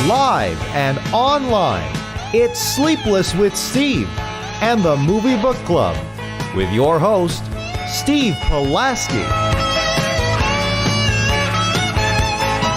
Live and online, it's Sleepless with Steve and the Movie Book Club with your host, Steve Pulaski.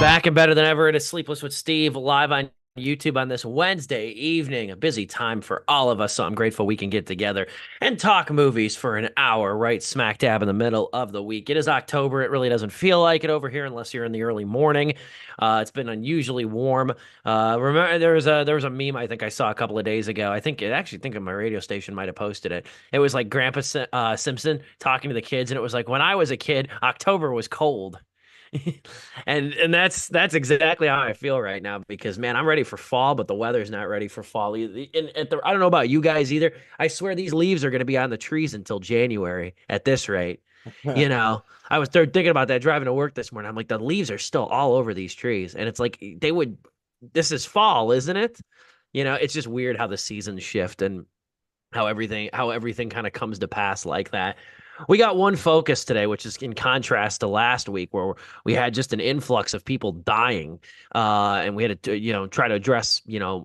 Back and better than ever. It is Sleepless with Steve, live on YouTube on this Wednesday evening. A busy time for all of us, so I'm grateful we can get together and talk movies for an hour right smack dab in the middle of the week. It is October. It really doesn't feel like it over here unless you're in the early morning. It's been unusually warm. Remember, there was a meme I think I saw a couple of days ago. I think my radio station might have posted it. It was like Grandpa Simpson talking to the kids, and it was like, when I was a kid, October was cold. and that's exactly how I feel right now, because man, I'm ready for fall, but the weather's not ready for fall either. I don't know about you guys either. I swear these leaves are going to be on the trees until January at this rate. I was thinking about that driving to work this morning. I'm like, the leaves are still all over these trees, and it's like this is fall, isn't it? It's just weird how the seasons shift and how everything kind of comes to pass like that. We got one focus today, which is in contrast to last week, where we had just an influx of people dying, and we had to, try to address,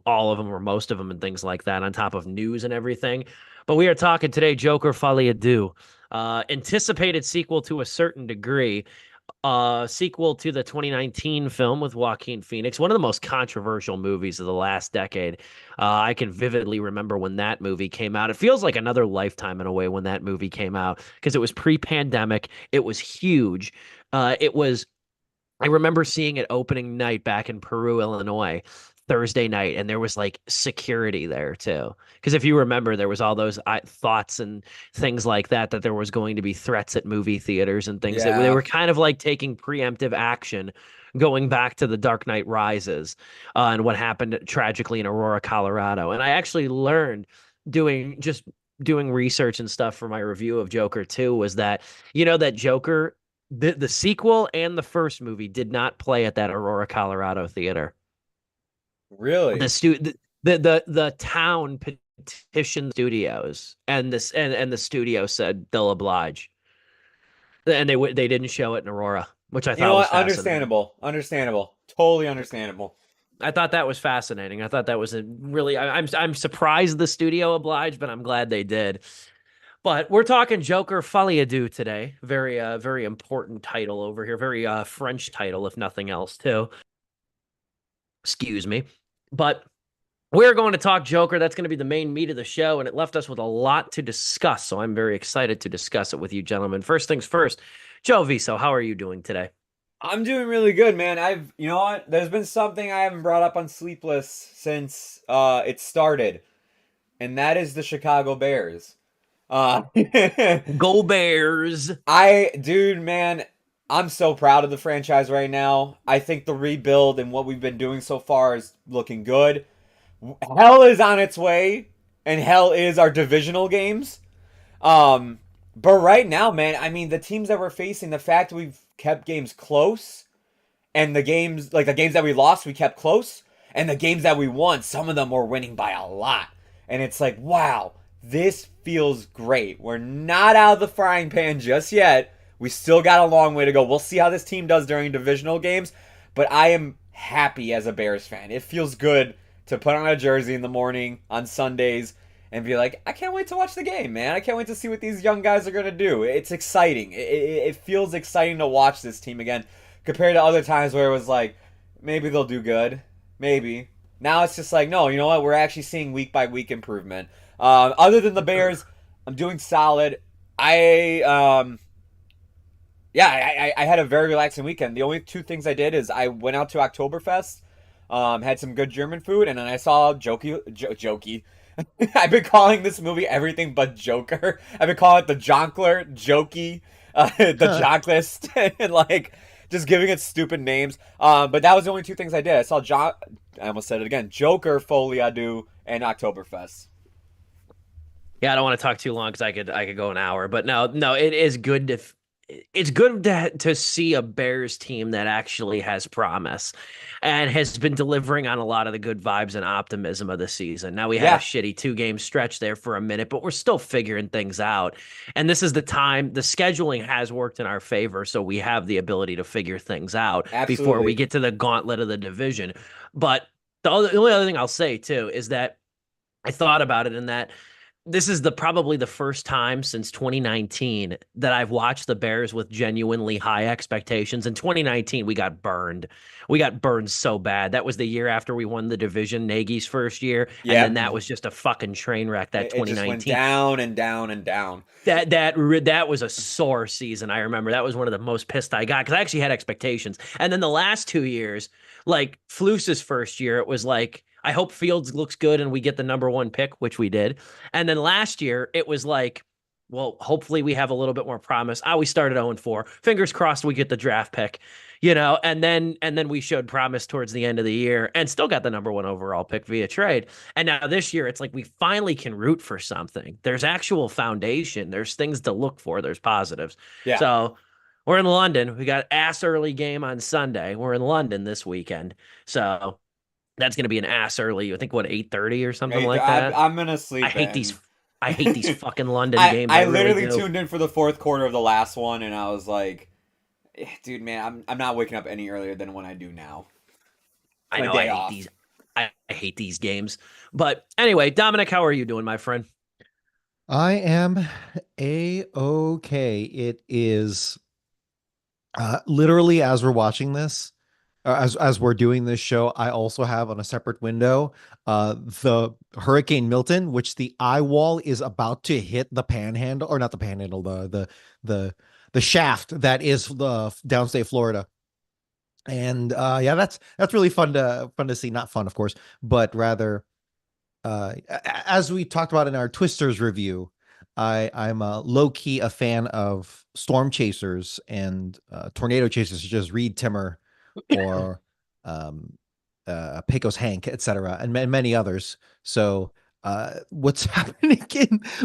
all of them or most of them and things like that on top of news and everything. But we are talking today, Joker Folie à Deux, anticipated sequel to a certain degree, sequel to the 2019 film with Joaquin Phoenix, one of the most controversial movies of the last decade. I can vividly remember when that movie came out. It feels like another lifetime in a way when that movie came out, because it was pre-pandemic. It was huge. I remember seeing it opening night back in Peru, Illinois, Thursday night, and there was like security there too. Because if you remember, there was all those thoughts and things like that there was going to be threats at movie theaters and things. That they were kind of like taking preemptive action, going back to The Dark Knight Rises, and what happened tragically in Aurora, Colorado. And I actually learned doing research and stuff for my review of Joker 2 was that, that Joker, the sequel and the first movie did not play at that Aurora, Colorado theater. Really? The town petitioned studios, and the studio said they'll oblige, and they didn't show it in Aurora, which I thought was understandable, totally understandable. I thought that was fascinating. I thought that was I'm surprised the studio obliged, but I'm glad they did. But we're talking Joker Folie à Deux today. Very very important title over here. Very French title, if nothing else, too. Excuse me. But we're going to talk Joker. That's going to be the main meat of the show, and it left us with a lot to discuss, so I'm very excited to discuss it with you gentlemen. First things first, Joe Viso, how are you doing today? I'm doing really good, man. You know what? There's been something I haven't brought up on Sleepless since it started, and that is the Chicago Bears. Go Bears! Dude, man, I'm so proud of the franchise right now. I think the rebuild and what we've been doing so far is looking good. Hell is on its way, and hell is our divisional games. But right now, man, I mean, the teams that we're facing, the fact we've kept games close, and the games that we lost, we kept close, and the games that we won, some of them were winning by a lot. And it's like, wow, this feels great. We're not out of the frying pan just yet. We still got a long way to go. We'll see how this team does during divisional games, but I am happy as a Bears fan. It feels good to put on a jersey in the morning on Sundays and be like, I can't wait to watch the game, man. I can't wait to see what these young guys are going to do. It's exciting. It feels exciting to watch this team again compared to other times where it was like, maybe they'll do good. Maybe. Now it's just like, no, you know what? We're actually seeing week by week improvement. Other than the Bears, I'm doing solid. I had a very relaxing weekend. The only two things I did is I went out to Oktoberfest, had some good German food, and then I saw Jokey. I've been calling this movie everything but Joker. I've been calling it the Jonkler, Jokey, the Jocklist, and like just giving it stupid names. But that was the only two things I did. I saw I almost said it again, Joker, Folie à Deux, and Oktoberfest. Yeah, I don't want to talk too long because I could go an hour, but no, it is good to. It's good to see a Bears team that actually has promise and has been delivering on a lot of the good vibes and optimism of the season. Now, we had a shitty 2-game stretch there for a minute, but we're still figuring things out. And this is the time. The scheduling has worked in our favor, so we have the ability to figure things out before we get to the gauntlet of the division. But The only other thing I'll say too is that I thought about it, in that this is probably the first time since 2019 that I've watched the Bears with genuinely high expectations. In 2019, we got burned. We got burned so bad. That was the year after we won the division, Nagy's first year, and then Yep. that was just a fucking train wreck. That It just went 2019. down and down and down. That was a sore season. I remember that was one of the most pissed I got, because I actually had expectations. And then the last 2 years, like Fluce's first year, it was like, I hope Fields looks good and we get the number one pick, which we did. And then last year, it was like, well, hopefully we have a little bit more promise. We started 0-4. Fingers crossed we get the draft pick, and then we showed promise towards the end of the year and still got the number one overall pick via trade. And now this year, it's like we finally can root for something. There's actual foundation. There's things to look for. There's positives. Yeah. So we're in London. We got ass early game on Sunday. We're in London this weekend. So that's going to be an ass early. I think, what, 8:30 or something like that? I'm gonna sleep. I hate these fucking London games. I really literally do. tuned in for the fourth quarter of the last one, and I was like, dude, man, I'm not waking up any earlier than when I do now. I know I hate these. I hate these games. But anyway, Dominic, how are you doing, my friend? I am A-okay. It is literally, as we're watching this, as we're doing this show, I also have on a separate window the Hurricane Milton, which the eye wall is about to hit the panhandle, or not the panhandle, the shaft that is the downstate Florida. And yeah, that's really fun to see. Not fun, of course, but rather, as we talked about in our Twisters review, I'm low-key a fan of storm chasers and tornado chasers, such as Reed Timmer or Pecos Hank, etc., and many others. So what's happening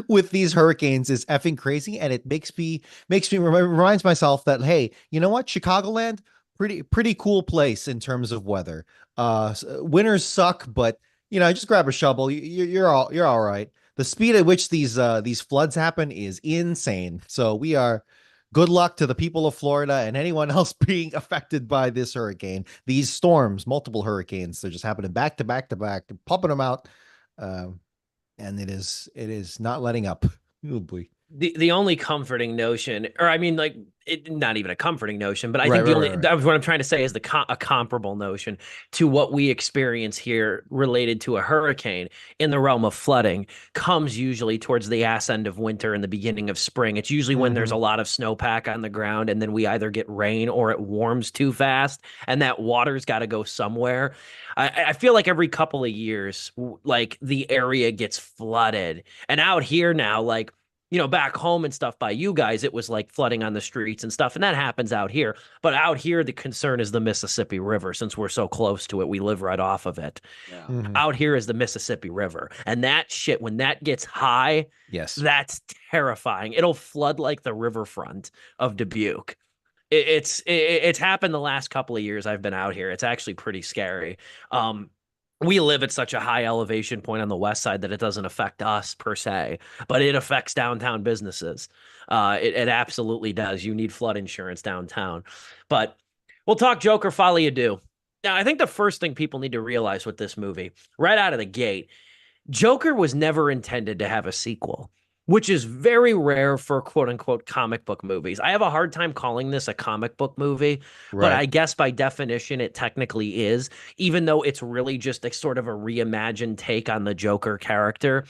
with these hurricanes is effing crazy, and it reminds myself that, hey, you know what, Chicagoland, pretty cool place in terms of weather. Winters suck, but just grab a shovel. You're all right. The speed at which these floods happen is insane. So good luck to the people of Florida and anyone else being affected by this hurricane. These storms, multiple hurricanes, they're just happening back to back to back, pumping them out, and it is not letting up. Oh boy. The only comforting notion, or I mean, like, not even a comforting notion, but I think what I'm trying to say is a comparable notion to what we experience here related to a hurricane in the realm of flooding comes usually towards the ass end of winter and the beginning of spring. It's usually when there's a lot of snowpack on the ground, and then we either get rain or it warms too fast, and that water's got to go somewhere. I feel like every couple of years, like, the area gets flooded, and out here now, like, back home and stuff by you guys, it was like flooding on the streets and stuff. And that happens out here. But out here, the concern is the Mississippi River. Since we're so close to it, we live right off of it. Yeah. Out here is the Mississippi River. And that shit, when that gets high, yes, that's terrifying. It'll flood like the riverfront of Dubuque. It's happened the last couple of years I've been out here. It's actually pretty scary. We live at such a high elevation point on the west side that it doesn't affect us per se, but it affects downtown businesses. It absolutely does. You need flood insurance downtown. But we'll talk Joker, Folly Ado. Now, I think the first thing people need to realize with this movie, right out of the gate, Joker was never intended to have a sequel, which is very rare for quote unquote comic book movies. I have a hard time calling this a comic book movie, but I guess by definition it technically is, even though it's really just a sort of a reimagined take on the Joker character.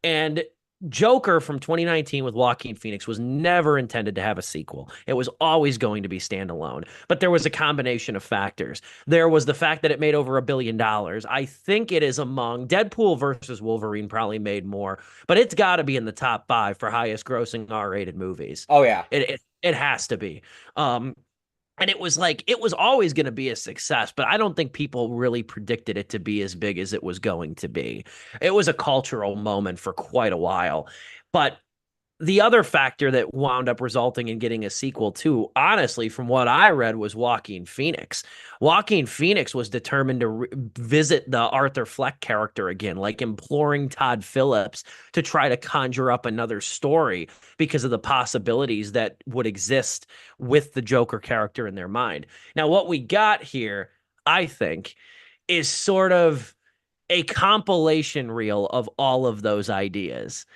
And Joker from 2019 with Joaquin Phoenix was never intended to have a sequel. It was always going to be standalone. But there was a combination of factors. There was the fact that it made over $1 billion. I think it is among Deadpool versus Wolverine probably made more, but it's got to be in the top 5 for highest grossing R-rated movies. Oh yeah. It has to be. And it was always going to be a success, but I don't think people really predicted it to be as big as it was going to be. It was a cultural moment for quite a while. But the other factor that wound up resulting in getting a sequel too, honestly, from what I read, was Joaquin Phoenix. Joaquin Phoenix was determined to visit the Arthur Fleck character again, like imploring Todd Phillips to try to conjure up another story because of the possibilities that would exist with the Joker character in their mind. Now, what we got here, I think, is sort of a compilation reel of all of those ideas.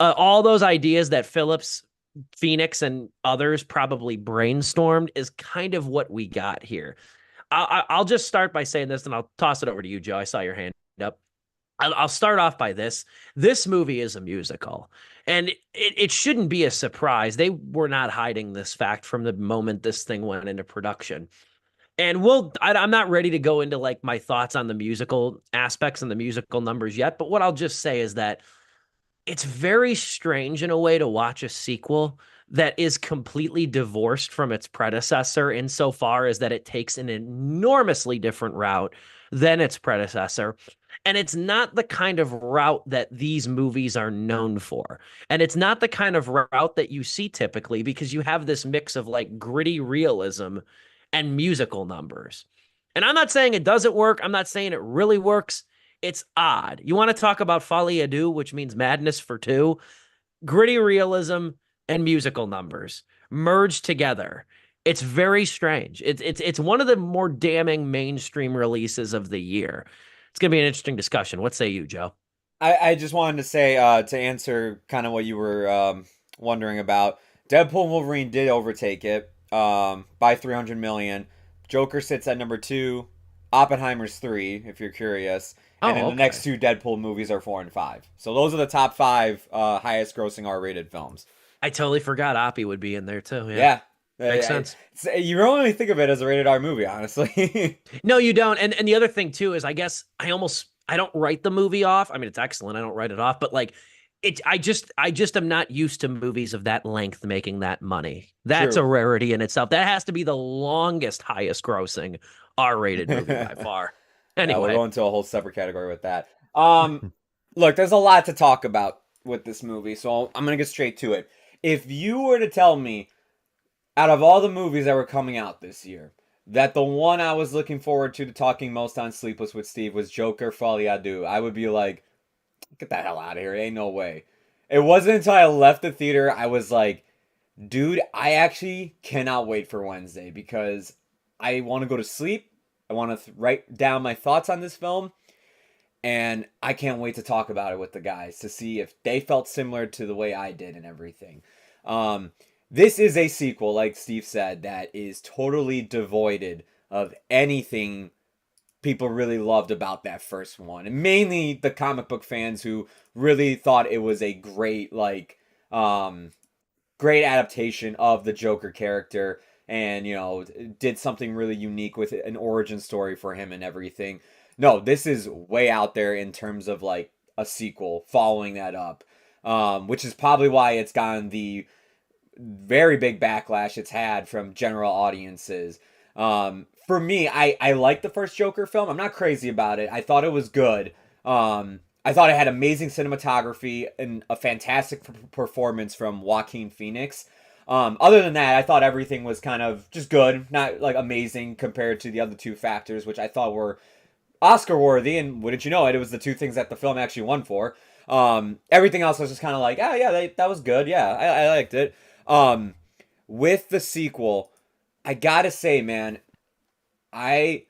All those ideas that Phillips, Phoenix, and others probably brainstormed is kind of what we got here. I'll just start by saying this, and I'll toss it over to you, Joe. I saw your hand up. I'll start off by this. This movie is a musical, and it shouldn't be a surprise. They were not hiding this fact from the moment this thing went into production. And I'm not ready to go into like my thoughts on the musical aspects and the musical numbers yet, but what I'll just say is that it's very strange in a way to watch a sequel that is completely divorced from its predecessor insofar as that it takes an enormously different route than its predecessor. And it's not the kind of route that these movies are known for. And it's not the kind of route that you see typically because you have this mix of like gritty realism and musical numbers. And I'm not saying it doesn't work. I'm not saying it really works. It's odd. You want to talk about folie à deux, which means madness for two? Gritty realism and musical numbers merged together. It's very strange. It's one of the more damning mainstream releases of the year. It's gonna be an interesting discussion. What say you, Joe? I just wanted to say to answer kind of what you were wondering about. Deadpool and Wolverine did overtake it by 300 million. Joker sits at number 2. Oppenheimer's 3, if you're curious. And then the next two Deadpool movies are 4 and 5. So those are the top 5 highest grossing R-rated films. I totally forgot Oppie would be in there too. Yeah. Makes sense. You only think of it as a rated R movie, honestly. No, you don't. And the other thing too is I guess I don't write the movie off. I mean, it's excellent. I don't write it off, but like I just am not used to movies of that length making that money. That's True. a rarity in itself. That has to be the longest, highest grossing R-rated movie by far. Anyway, we'll go into a whole separate category with that. Look, there's a lot to talk about with this movie, so I'm gonna get straight to it. If you were to tell me, out of all the movies that were coming out this year, that the one I was looking forward to talking most on Sleepless with Steve was Joker Folie à Deux, I would be like, get the hell out of here. Ain't no way. It wasn't until I left the theater I was like, dude, I actually cannot wait for Wednesday because I want to go to sleep. I want to write down my thoughts on this film. And I can't wait to talk about it with the guys to see if they felt similar to the way I did and everything. This is a sequel, like Steve said, that is totally devoid of anything people really loved about that first one. And mainly the comic book fans who really thought it was a great, great adaptation of the Joker character and, did something really unique with an origin story for him and everything. No, this is way out there in terms of like a sequel following that up, which is probably why it's gotten the very big backlash it's had from general audiences. For me, I like the first Joker film. I'm not crazy about it. I thought it was good. I thought it had amazing cinematography and a fantastic performance from Joaquin Phoenix. Other than that, I thought everything was kind of just good, not like amazing compared to the other two factors, which I thought were Oscar worthy. And wouldn't you know it, it was the two things that the film actually won for. Everything else was just kind of like, oh yeah, that was good. Yeah, I liked it. With the sequel, I gotta say, man, I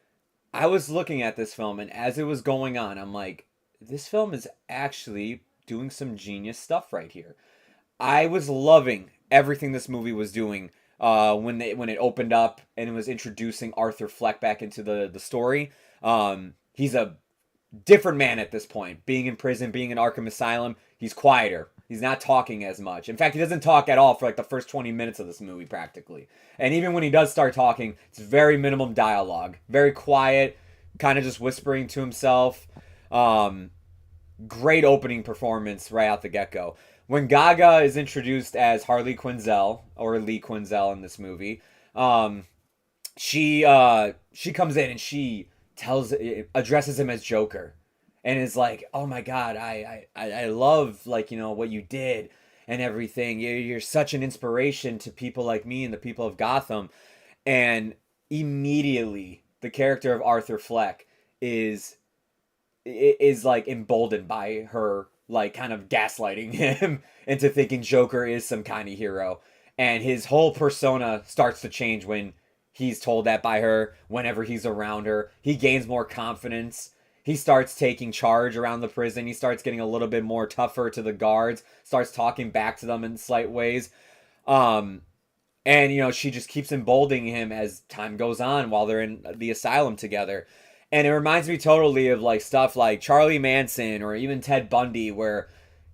was looking at this film, and as it was going on, I'm like, this film is actually doing some genius stuff right here. I was loving everything this movie was doing when it opened up and it was introducing Arthur Fleck back into the story. He's a different man at this point. Being in prison, being in Arkham Asylum, he's quieter. He's not talking as much. In fact, he doesn't talk at all for like the first 20 minutes of this movie practically. And even when he does start talking, it's very minimum dialogue. Very quiet, kind of just whispering to himself. Great opening performance right out the get-go. When Gaga is introduced as Harley Quinzel, or Lee Quinzel in this movie, she comes in and she addresses him as Joker. And is like, oh my God, I love what you did and everything. You're such an inspiration to people like me and the people of Gotham. And immediately the character of Arthur Fleck is like emboldened by her, like kind of gaslighting him into thinking Joker is some kind of hero. And his whole persona starts to change when he's told that by her whenever he's around her. He gains more confidence. He starts taking charge around the prison. He starts getting a little bit more tougher to the guards, starts talking back to them in slight ways. Um, and, she just keeps emboldening him as time goes on while they're in the asylum together. And it reminds me totally of like stuff like Charlie Manson or even Ted Bundy, where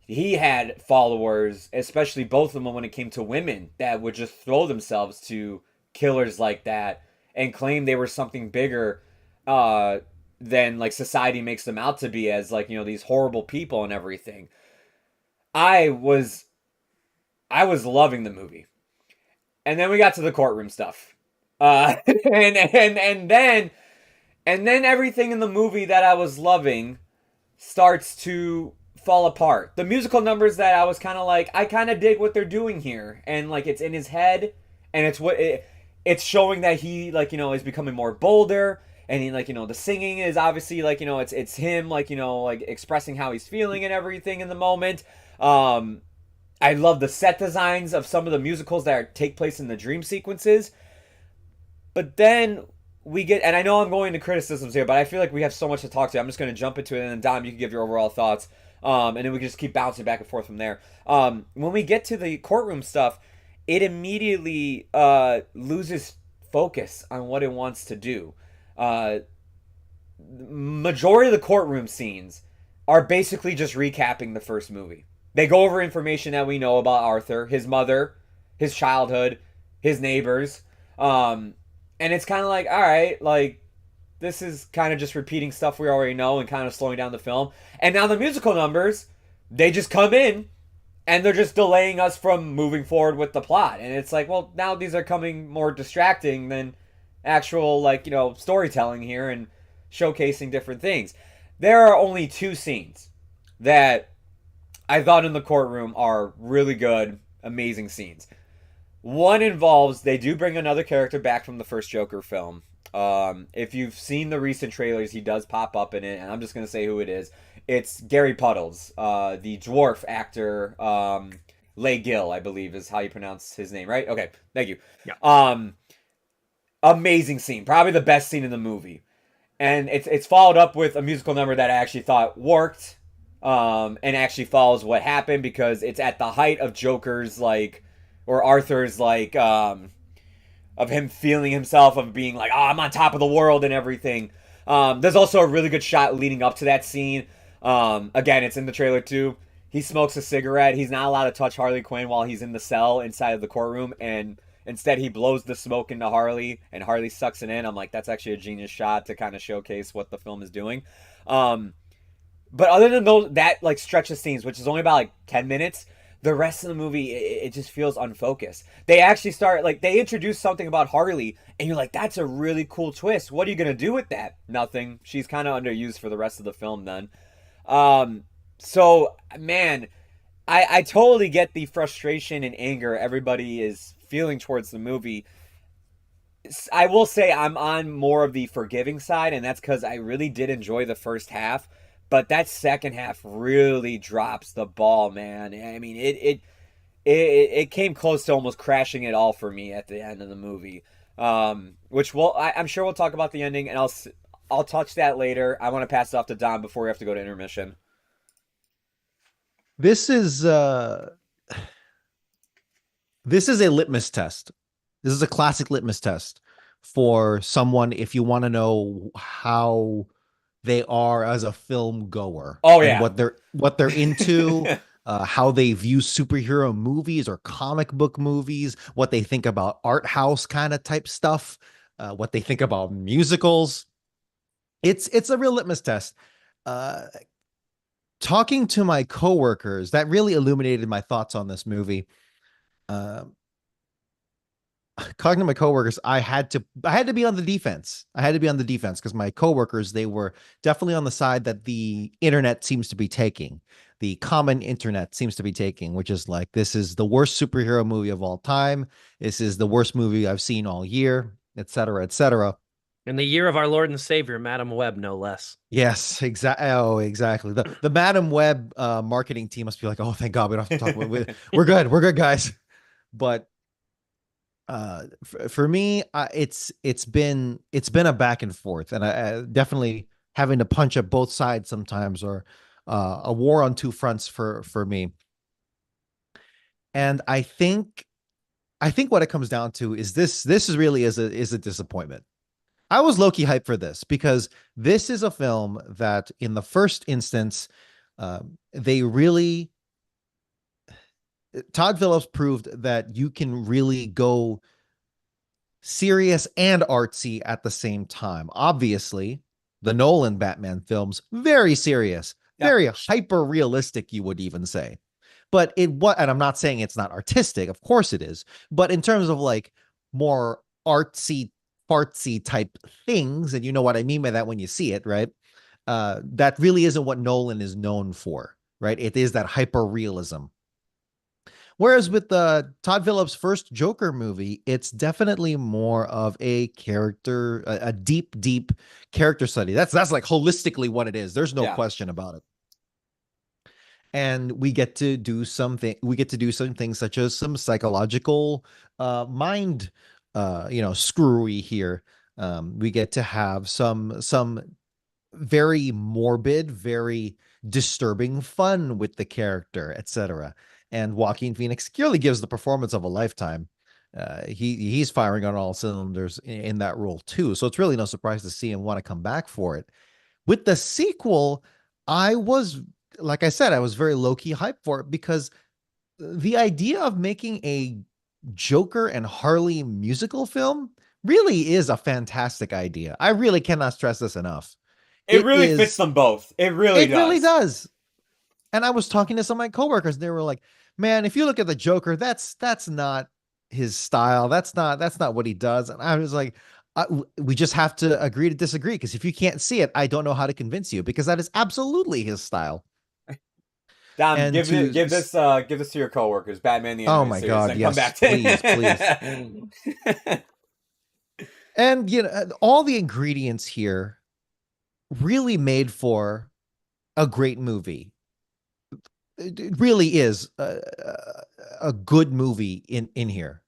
he had followers, especially both of them when it came to women, that would just throw themselves to killers like that and claim they were something bigger than like society makes them out to be, as like, these horrible people and everything. I was loving the movie. And then we got to the courtroom stuff. And then everything in the movie that I was loving starts to fall apart. The musical numbers that I was kind of like, I kind of dig what they're doing here, and like it's in his head, and it's showing that he like is becoming more bolder, and he like the singing is obviously like it's him like like expressing how he's feeling and everything in the moment. I love the set designs of some of the musicals that take place in the dream sequences, but then we get, and I know I'm going to criticisms here, but I feel like we have so much to talk to. I'm just going to jump into it, and then Dom, you can give your overall thoughts, and then we can just keep bouncing back and forth from there. When we get to the courtroom stuff, it immediately loses focus on what it wants to do. Majority of the courtroom scenes are basically just recapping the first movie. They go over information that we know about Arthur, his mother, his childhood, his neighbors. And it's kind of like, all right, like, this is kind of just repeating stuff we already know and kind of slowing down the film. And now the musical numbers, they just come in and they're just delaying us from moving forward with the plot. And it's like, well, now these are coming more distracting than actual, like, storytelling here and showcasing different things. There are only two scenes that I thought in the courtroom are really good, amazing scenes. One involves, they do bring another character back from the first Joker film. If you've seen the recent trailers, he does pop up in it, and I'm just going to say who it is. It's Gary Puddles, the dwarf actor, Leigh Gill, I believe is how you pronounce his name, right? Okay, thank you. Yeah. Amazing scene, probably the best scene in the movie. And it's followed up with a musical number that I actually thought worked, and actually follows what happened, because it's at the height of Joker's, like, or Arthur's, like, of him feeling himself, of being like, oh, I'm on top of the world and everything. There's also a really good shot leading up to that scene. Again, it's in the trailer too. He smokes a cigarette. He's not allowed to touch Harley Quinn while he's in the cell inside of the courtroom, and instead he blows the smoke into Harley, and Harley sucks it in. I'm like, that's actually a genius shot to kind of showcase what the film is doing. But other than that like stretch of scenes, which is only about like 10 minutes, the rest of the movie, it just feels unfocused. They actually start, like, they introduce something about Harley, and you're like, that's a really cool twist. What are you going to do with that? Nothing. She's kind of underused for the rest of the film then. So, man, I totally get the frustration and anger everybody is feeling towards the movie. I will say I'm on more of the forgiving side, and that's because I really did enjoy the first half. But that second half really drops the ball, man. I mean, it came close to almost crashing it all for me at the end of the movie. Which I'm sure we'll talk about the ending, and I'll touch that later. I want to pass it off to Don before we have to go to intermission. This is a litmus test. This is a classic litmus test for someone if you want to know how they are as a film goer. Oh yeah, and what they're into, how they view superhero movies or comic book movies, what they think about art house kind of type stuff, what they think about musicals. It's a real litmus test. Talking to my coworkers, that really illuminated my thoughts on this movie. Talking to my coworkers, I had to be on the defense. I had to be on the defense because my coworkers, they were definitely on the side that the internet seems to be taking, the common internet seems to be taking, which is like, this is the worst superhero movie of all time. This is the worst movie I've seen all year, et cetera, et cetera. In the year of our Lord and Savior, Madam Web, no less. Yes, exactly. Oh, exactly. The Madam Web marketing team must be like, oh, thank God we don't have to talk about it. We're good, guys. But For me, it's been a back and forth, and I definitely having to punch at both sides sometimes, or a war on two fronts for me. And I think what it comes down to is this is really is a disappointment. I was low key hyped for this because this is a film that, in the first instance, they really Todd Phillips proved that you can really go serious and artsy at the same time. Obviously, the Nolan Batman films, very serious, Yeah. very hyper realistic, you would even say. But and I'm not saying it's not artistic, of course it is, but in terms of like more artsy, fartsy type things, and you know what I mean by that when you see it, right? That really isn't what Nolan is known for, right? It is that hyper realism. Whereas with the Todd Phillips' first Joker movie, it's definitely more of a character, a deep, deep character study. That's like holistically what it is. There's no Yeah. question about it. And we get to do something. We get to do some things such as some psychological, mind, screwy here. We get to have some very morbid, very disturbing fun with the character, etc. And Joaquin Phoenix clearly gives the performance of a lifetime. He's firing on all cylinders in that role too. So it's really no surprise to see him want to come back for it. With the sequel, I was, like I said, I was very low key hyped for it because the idea of making a Joker and Harley musical film really is a fantastic idea. I really cannot stress this enough. It It really fits is, them both. It really it really does. does. And I was talking to some of my coworkers, and they were like, "Man, if you look at the Joker, that's not his style. That's not what he does." And I was like, "We just have to agree to disagree, because if you can't see it, I don't know how to convince you, because that is absolutely his style." Dom, And to give this to your coworkers. Batman the Oh Animated my Series, God, then come yes, back to please, please. And all the ingredients here really made for a great movie. It really is a good movie in here.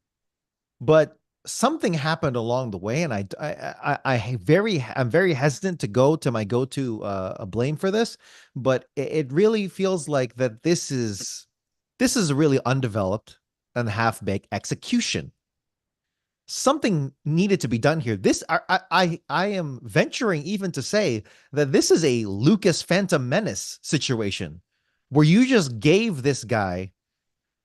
But something happened along the way, and I'm very hesitant to go to my go-to a blame for this, but it really feels like that this is a really undeveloped and half-baked execution. Something needed to be done here. I am venturing even to say that this is a Lucas Phantom Menace situation, where you just gave this guy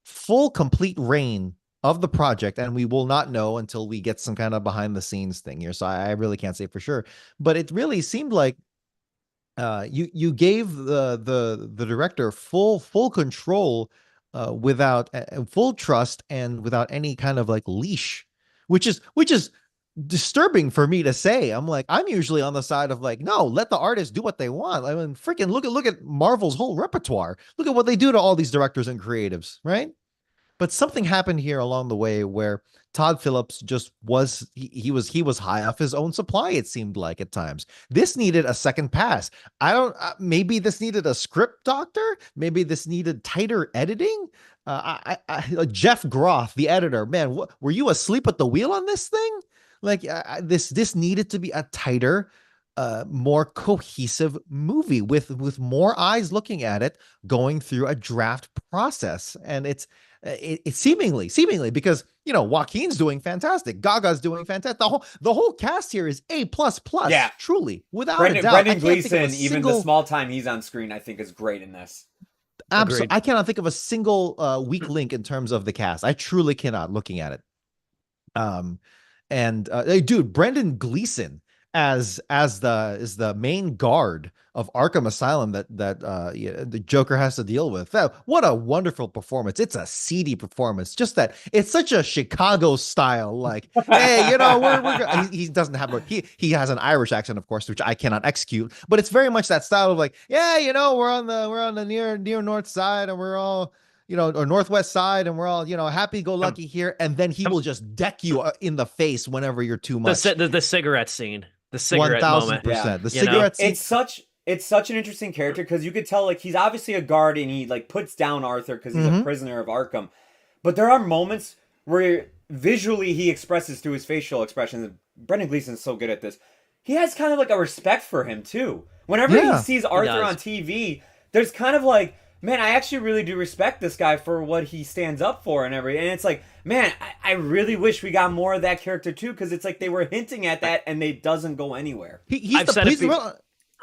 full complete reign of the project, and we will not know until we get some kind of behind the scenes thing here, so I really can't say for sure. But it really seemed like you gave the director full control, without full trust, and without any kind of like leash, which is disturbing for me to say. I'm like, I'm usually on the side of like, no, let the artists do what they want. I mean, freaking look at Marvel's whole repertoire. Look at what they do to all these directors and creatives, right? But something happened here along the way where Todd Phillips just was high off his own supply, it seemed like at times. This needed a second pass. I don't Maybe this needed a script doctor, maybe this needed tighter editing. Jeff Groth, the editor, man, were you asleep at the wheel on this thing? Like, this needed to be a tighter, more cohesive movie with more eyes looking at it, going through a draft process. And it's seemingly because Joaquin's doing fantastic, Gaga's doing fantastic, the whole cast here is A++, Yeah. truly, without a doubt. Brendan Gleeson, even the small time he's on screen, I think is great in this. Absolutely, I cannot think of a single weak link in terms of the cast. I truly cannot, looking at it. And hey, dude, Brendan Gleeson as the main guard of Arkham Asylum that yeah, the Joker has to deal with. What a wonderful performance. It's a seedy performance. Just that it's such a Chicago style, like, hey, he doesn't have he has an Irish accent, of course, which I cannot execute, but it's very much that style of like, yeah, we're on the near north side, and we're all, or northwest side, and we're all, happy go lucky here, and then he will just deck you in the face whenever you're too much. The cigarette scene, the cigarette moment. 1000%. The cigarette scene. It's such an interesting character, because you could tell, like, he's obviously a guard, and he like puts down Arthur because he's a prisoner of Arkham. But there are moments where visually he expresses through his facial expressions. Brendan Gleeson's so good at this. He has kind of like a respect for him too. Whenever he Yeah. sees He Arthur on does. TV, there's kind of like, man, I actually really do respect this guy for what he stands up for and everything. And it's like, man, I really wish we got more of that character too, because it's like they were hinting at that and it doesn't go anywhere. He's I've the said it. he's the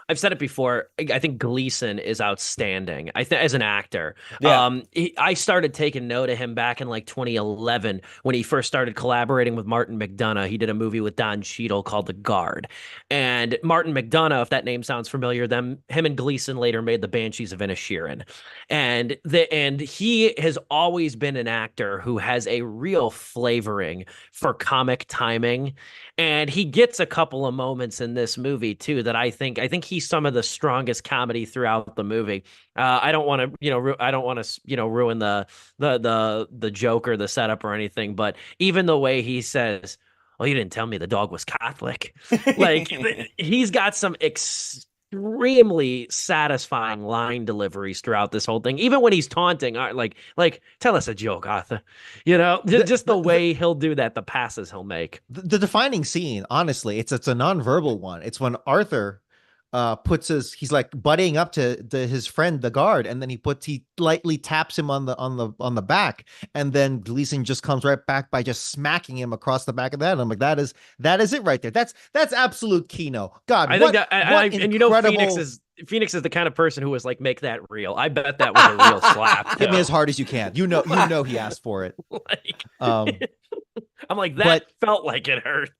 I've said it before. I think Gleason is outstanding. I think as an actor, Yeah. I started taking note of him back in like 2011 when he first started collaborating with Martin McDonagh. He did a movie with Don Cheadle called The Guard, and Martin McDonagh, if that name sounds familiar, him and Gleason later made The Banshees of Inisherin, and he has always been an actor who has a real flavoring for comic timing. And he gets a couple of moments in this movie too that I think he's some of the strongest comedy throughout the movie. I don't want to, I don't want to, ruin the joke or the setup or anything, but even the way he says, "Well, you didn't tell me the dog was Catholic," like he's got some extremely satisfying line deliveries throughout this whole thing. Even when he's taunting, like tell us a joke, Arthur. the, Just the the, way he'll do that, the passes he'll make. the defining scene, honestly, it's a nonverbal one. It's when Arthur he's like buddying up to his friend the guard, and then he lightly taps him on the back, and then Gleason just comes right back by just smacking him across the back of the head. I'm like, that is it right there. That's absolute Kino. God, I think that, what and incredible. Phoenix is the kind of person who was like, make that real. I bet that was a real slap. Hit me as Too. hard as you can. You know he asked for it. Like, Um, I'm like, that but felt like it hurt.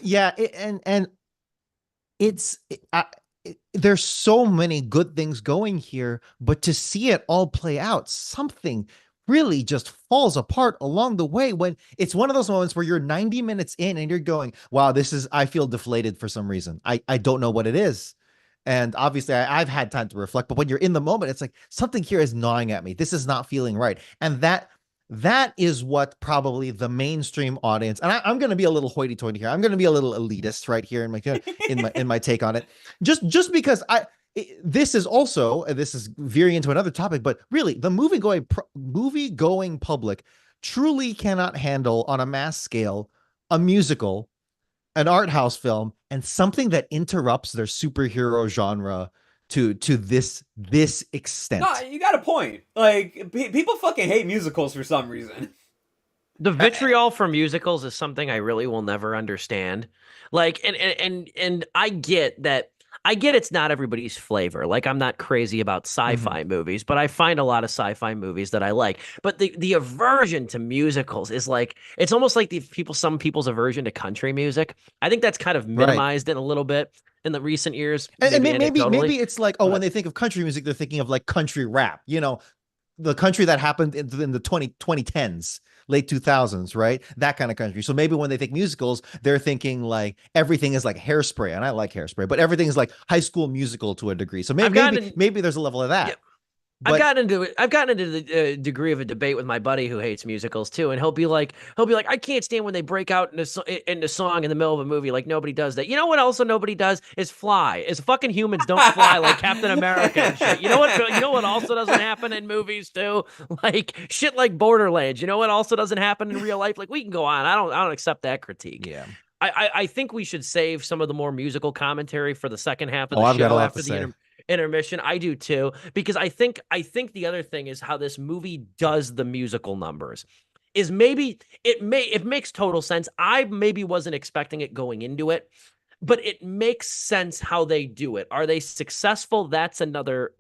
yeah, and it's there's so many good things going here, but to see it all play out, something really just falls apart along the way. When it's one of those moments where you're 90 minutes in and you're going, wow, I feel deflated for some reason. I don't know what it is. And obviously I've had time to reflect, but when you're in the moment, it's like something here is gnawing at me. This is not feeling right. And that is what probably the mainstream audience, and I'm going to be a little hoity-toity here. I'm going to be a little elitist right here in my take on it, just because this is veering into another topic, but really the movie going public truly cannot handle on a mass scale a musical, an art house film, and something that interrupts their superhero genre to this extent. No, you got a point. Like, people fucking hate musicals for some reason. The vitriol for musicals is something I really will never understand. Like, and I get that. I get it's not everybody's flavor. Like, I'm not crazy about Mhm. sci-fi movies, but I find a lot of sci-fi movies that I like. But the aversion to musicals is like, it's almost like some people's aversion to country music. I think that's kind of Right. minimized in a little bit in the recent years, And maybe maybe anecdotally. it's like, oh, when But they think of country music, they're thinking of like country rap, the country that happened in the 2010s, late 2000s, right? That kind of country. So maybe when they think musicals, they're thinking like everything is like Hairspray, and I like Hairspray, but everything is like High School Musical to a degree. So I've gotten maybe there's a level of yeah, that. But I've gotten into the degree of a debate with my buddy who hates musicals too, and he'll be like, I can't stand when they break out into song in the middle of a movie. Like nobody does that. You know what? Also nobody does is fly. Is fucking humans don't fly like Captain America and shit. You know what? You know what also doesn't happen in movies too? Like shit like Borderlands. You know what also doesn't happen in real life? Like we can go on. I don't accept that critique. yeah. I think we should save some of the more musical commentary for the second half of Oh, the I've got a show lot to after the say. intermission. I do too, because I think the other thing is how this movie does the musical numbers. Is maybe it makes total sense. I maybe wasn't expecting it going into it, but it makes sense how they do it. Are they successful? That's another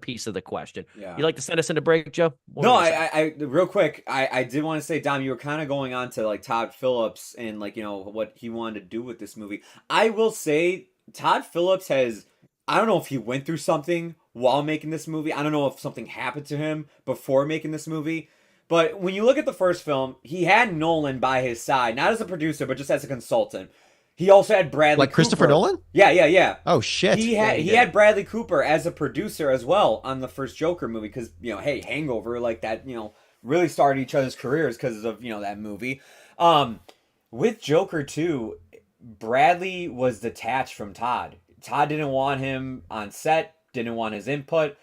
piece of the question. Yeah. You like to send us into break, Joe? What No, were you saying? I real quick, I did want to say, Dom, you were kind of going on to like Todd Phillips and like, what he wanted to do with this movie. I will say Todd Phillips I don't know if he went through something while making this movie. I don't know if something happened to him before making this movie. But when you look at the first film, he had Nolan by his side, not as a producer, but just as a consultant. He also had Bradley Like Christopher Cooper. Nolan? Yeah, yeah, yeah. Oh shit. He Yeah, had he did. had Bradley Cooper as a producer as well on the first Joker movie because hey, Hangover, like that, really started each other's careers because of that movie. With Joker 2, Bradley was detached from Todd. Todd didn't want him on set, didn't want his input.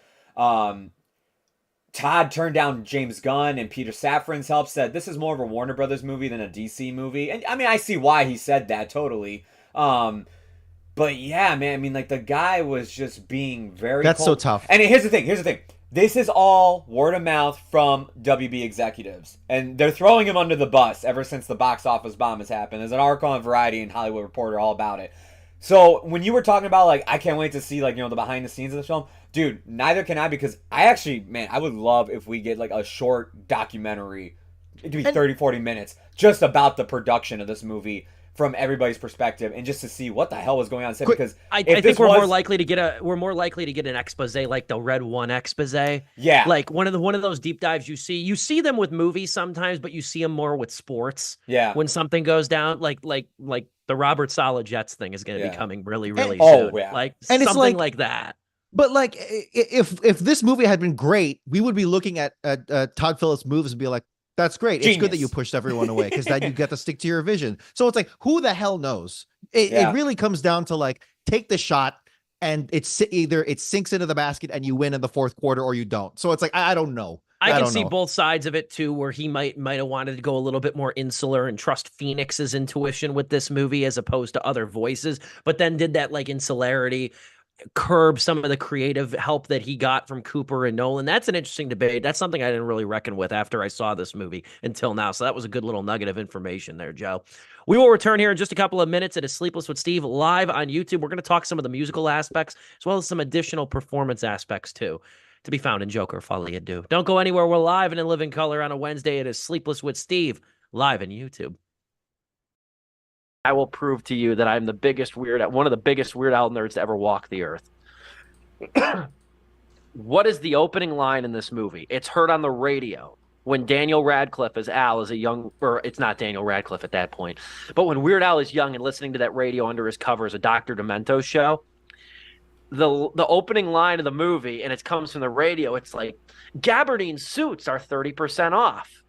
Todd turned down James Gunn and Peter Safran's help, said this is more of a Warner Brothers movie than a DC movie. And I mean, I see why he said that totally. But yeah, man, I mean, like the guy was just being very That's cold. so tough. And here's the thing. This is all word of mouth from WB executives. And they're throwing him under the bus ever since the box office bomb has happened. There's an article on Variety and Hollywood Reporter all about it. So when you were talking about, like, I can't wait to see, like, you know, the behind the scenes of the film, dude, neither can I, because I actually, man, I would love if we get, like, a short documentary. It could be 30, 40 minutes just about the production of this movie from everybody's perspective, and just to see what the hell was going on set. Because I think we're more likely to get an expose, like the Red One expose. Yeah, like one of those deep dives you see them with movies sometimes, but you see them more with sports. Yeah, when something goes down, like the Robert Saleh Jets thing is going to be coming really soon. Yeah. Like and something like that. But like, if this movie had been great, we would be looking at Todd Phillips' moves and be like, that's great. Genius. It's good that you pushed everyone away, because then you get to stick to your vision. So it's like, who the hell knows? It really comes down to, like, take the shot, and it's either it sinks into the basket and you win in the fourth quarter, or you don't. So it's like, I don't know. I can see both sides of it too, where he might have wanted to go a little bit more insular and trust Phoenix's intuition with this movie as opposed to other voices, but then did that, like, insularity curb some of the creative help that he got from Cooper and Nolan. That's an interesting debate. That's something I didn't really reckon with after I saw this movie until now. So that was a good little nugget of information there, Joe. We will return here in just a couple of minutes. It is Sleepless with Steve live on YouTube. We're going to talk some of the musical aspects as well as some additional performance aspects too, to be found in Joker, Folly and Do. Don't go anywhere. We're live and in living color on a Wednesday. It is Sleepless with Steve live on YouTube. I will prove to you that I'm one of the biggest Weird Al nerds to ever walk the earth. What is the opening line in this movie? It's heard on the radio when Daniel Radcliffe as Al is or it's not Daniel Radcliffe at that point, but when Weird Al is young and listening to that radio under his covers, a Dr. Demento show, the opening line of the movie, and it comes from the radio, it's like, gabardine suits are 30% off.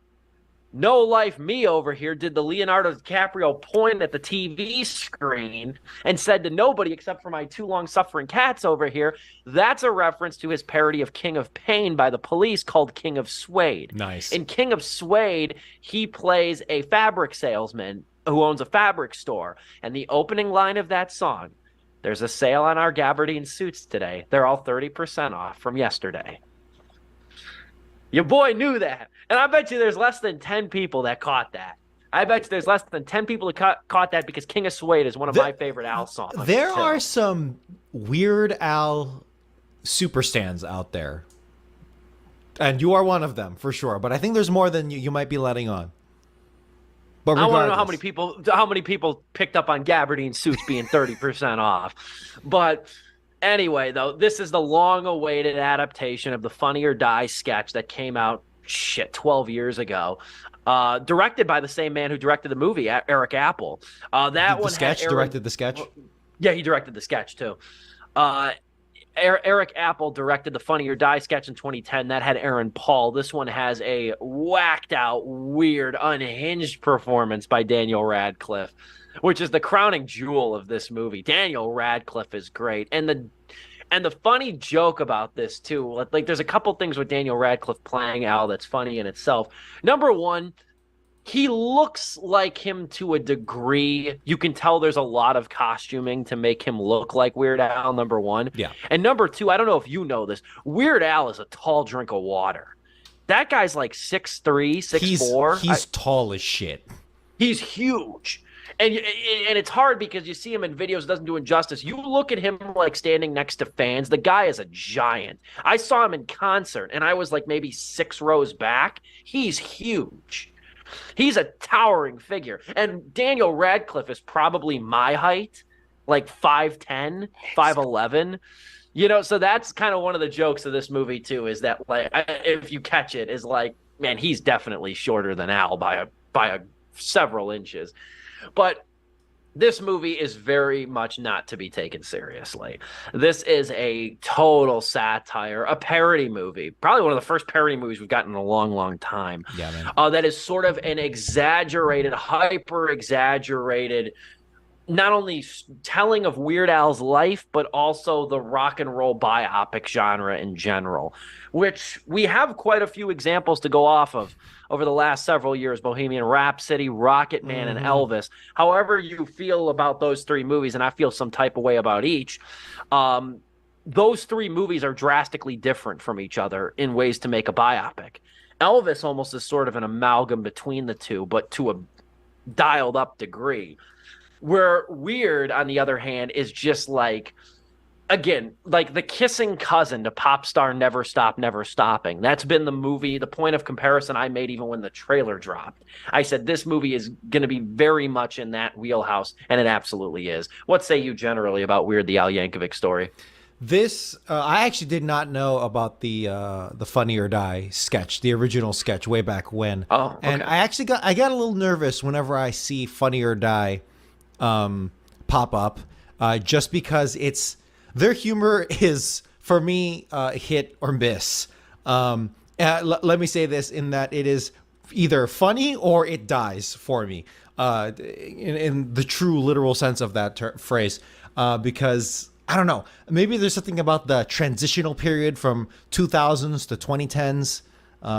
No Life Me over here did the Leonardo DiCaprio point at the TV screen and said to nobody except for my two long-suffering cats over here. That's a reference to his parody of King of Pain by the Police called King of Suede. Nice. In King of Suede, he plays a fabric salesman who owns a fabric store. And the opening line of that song, there's a sale on our gabardine suits today. They're all 30% off from yesterday. Your boy knew that. And I bet you there's less than 10 people that caught that. I bet you there's less than 10 people that caught that, because King of Suede is one of my favorite Al songs. There are some Weird Al super stands out there. And you are one of them, for sure. But I think there's more than you might be letting on. But I want to know how many people picked up on gabardine suits being 30% off. But anyway, though, this is the long-awaited adaptation of the Funny or Die sketch that came out 12 years ago, directed by the same man who directed the movie, Eric Apple. Directed the sketch? Yeah, he directed the sketch too. Eric Apple directed the Funny or Die sketch in 2010. That had Aaron Paul. This one has a whacked out, weird, unhinged performance by Daniel Radcliffe, which is the crowning jewel of this movie. Daniel Radcliffe is great. And the funny joke about this, too, like there's a couple things with Daniel Radcliffe playing Al that's funny in itself. Number one, he looks like him to a degree. You can tell there's a lot of costuming to make him look like Weird Al, number one. Yeah. And number two, I don't know if you know this, Weird Al is a tall drink of water. That guy's like 6'3", 6'4". He's tall as shit. He's huge. And it's hard because you see him in videos, it doesn't do him justice. You look at him like standing next to fans. The guy is a giant. I saw him in concert, and I was like maybe 6 rows back. He's huge. He's a towering figure. And Daniel Radcliffe is probably my height, like 5'10", 5'11". You know, so that's kind of one of the jokes of this movie, too, is that, like, if you catch it, is like, man, he's definitely shorter than Al by several inches. But this movie is very much not to be taken seriously. This is a total satire, a parody movie. Probably one of the first parody movies we've gotten in a long, long time. Yeah, man. That is sort of an exaggerated, hyper-exaggerated not only telling of Weird Al's life, but also the rock and roll biopic genre in general, which we have quite a few examples to go off of over the last several years: Bohemian Rhapsody, Rocket Man, and Mm-hmm. Elvis. However you feel about those three movies, and I feel some type of way about each, um, those three movies are drastically different from each other in ways to make a biopic. Elvis almost is sort of an amalgam between the two, but to a dialed up degree. Where Weird, on the other hand, is just like, again, like the kissing cousin to Pop Star Never Stop, Never Stopping. That's been the movie, the point of comparison I made even when the trailer dropped. I said this movie is going to be very much in that wheelhouse, and it absolutely is. What say you generally about Weird the Al Yankovic story? This I actually did not know about the Funny or Die sketch, the original sketch way back when. Oh, And okay. I got a little nervous whenever I see Funny or Die pop up, just because it's their humor is for me hit or miss. Let me say this in that it is either funny or it dies for me, in the true literal sense of that phrase, because I don't know, maybe there's something about the transitional period from 2000s to 2010s.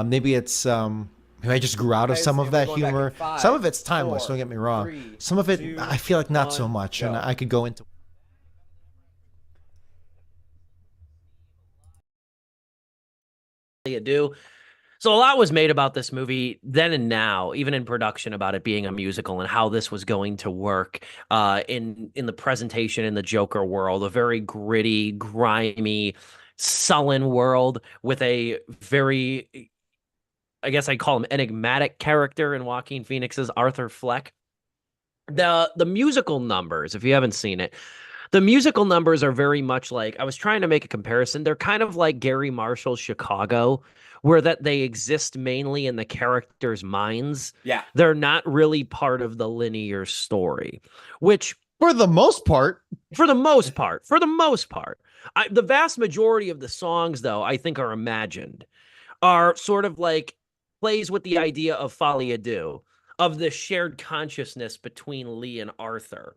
Maybe it's maybe I just grew out of Guys, some of and we're that going back in humor. five, Some of it's timeless, 4, don't get me wrong. 3, Some of it 2, I feel like not so 1, much, and go. I could go into. You do. So a lot was made about this movie then and now, even in production, about it being a musical and how this was going to work in the presentation in the Joker world, a very gritty, grimy, sullen world with a very, I guess I'd call him enigmatic character in Joaquin Phoenix's Arthur Fleck. The musical numbers, if you haven't seen it, the musical numbers are very much like, I was trying to make a comparison. They're kind of like Gary Marshall's Chicago, where that they exist mainly in the characters' minds. Yeah. They're not really part of the linear story, which For the most part, for the most part, the vast majority of the songs, though, I think are imagined, are sort of like plays with the idea of Folie à Deux, of the shared consciousness between Lee and Arthur.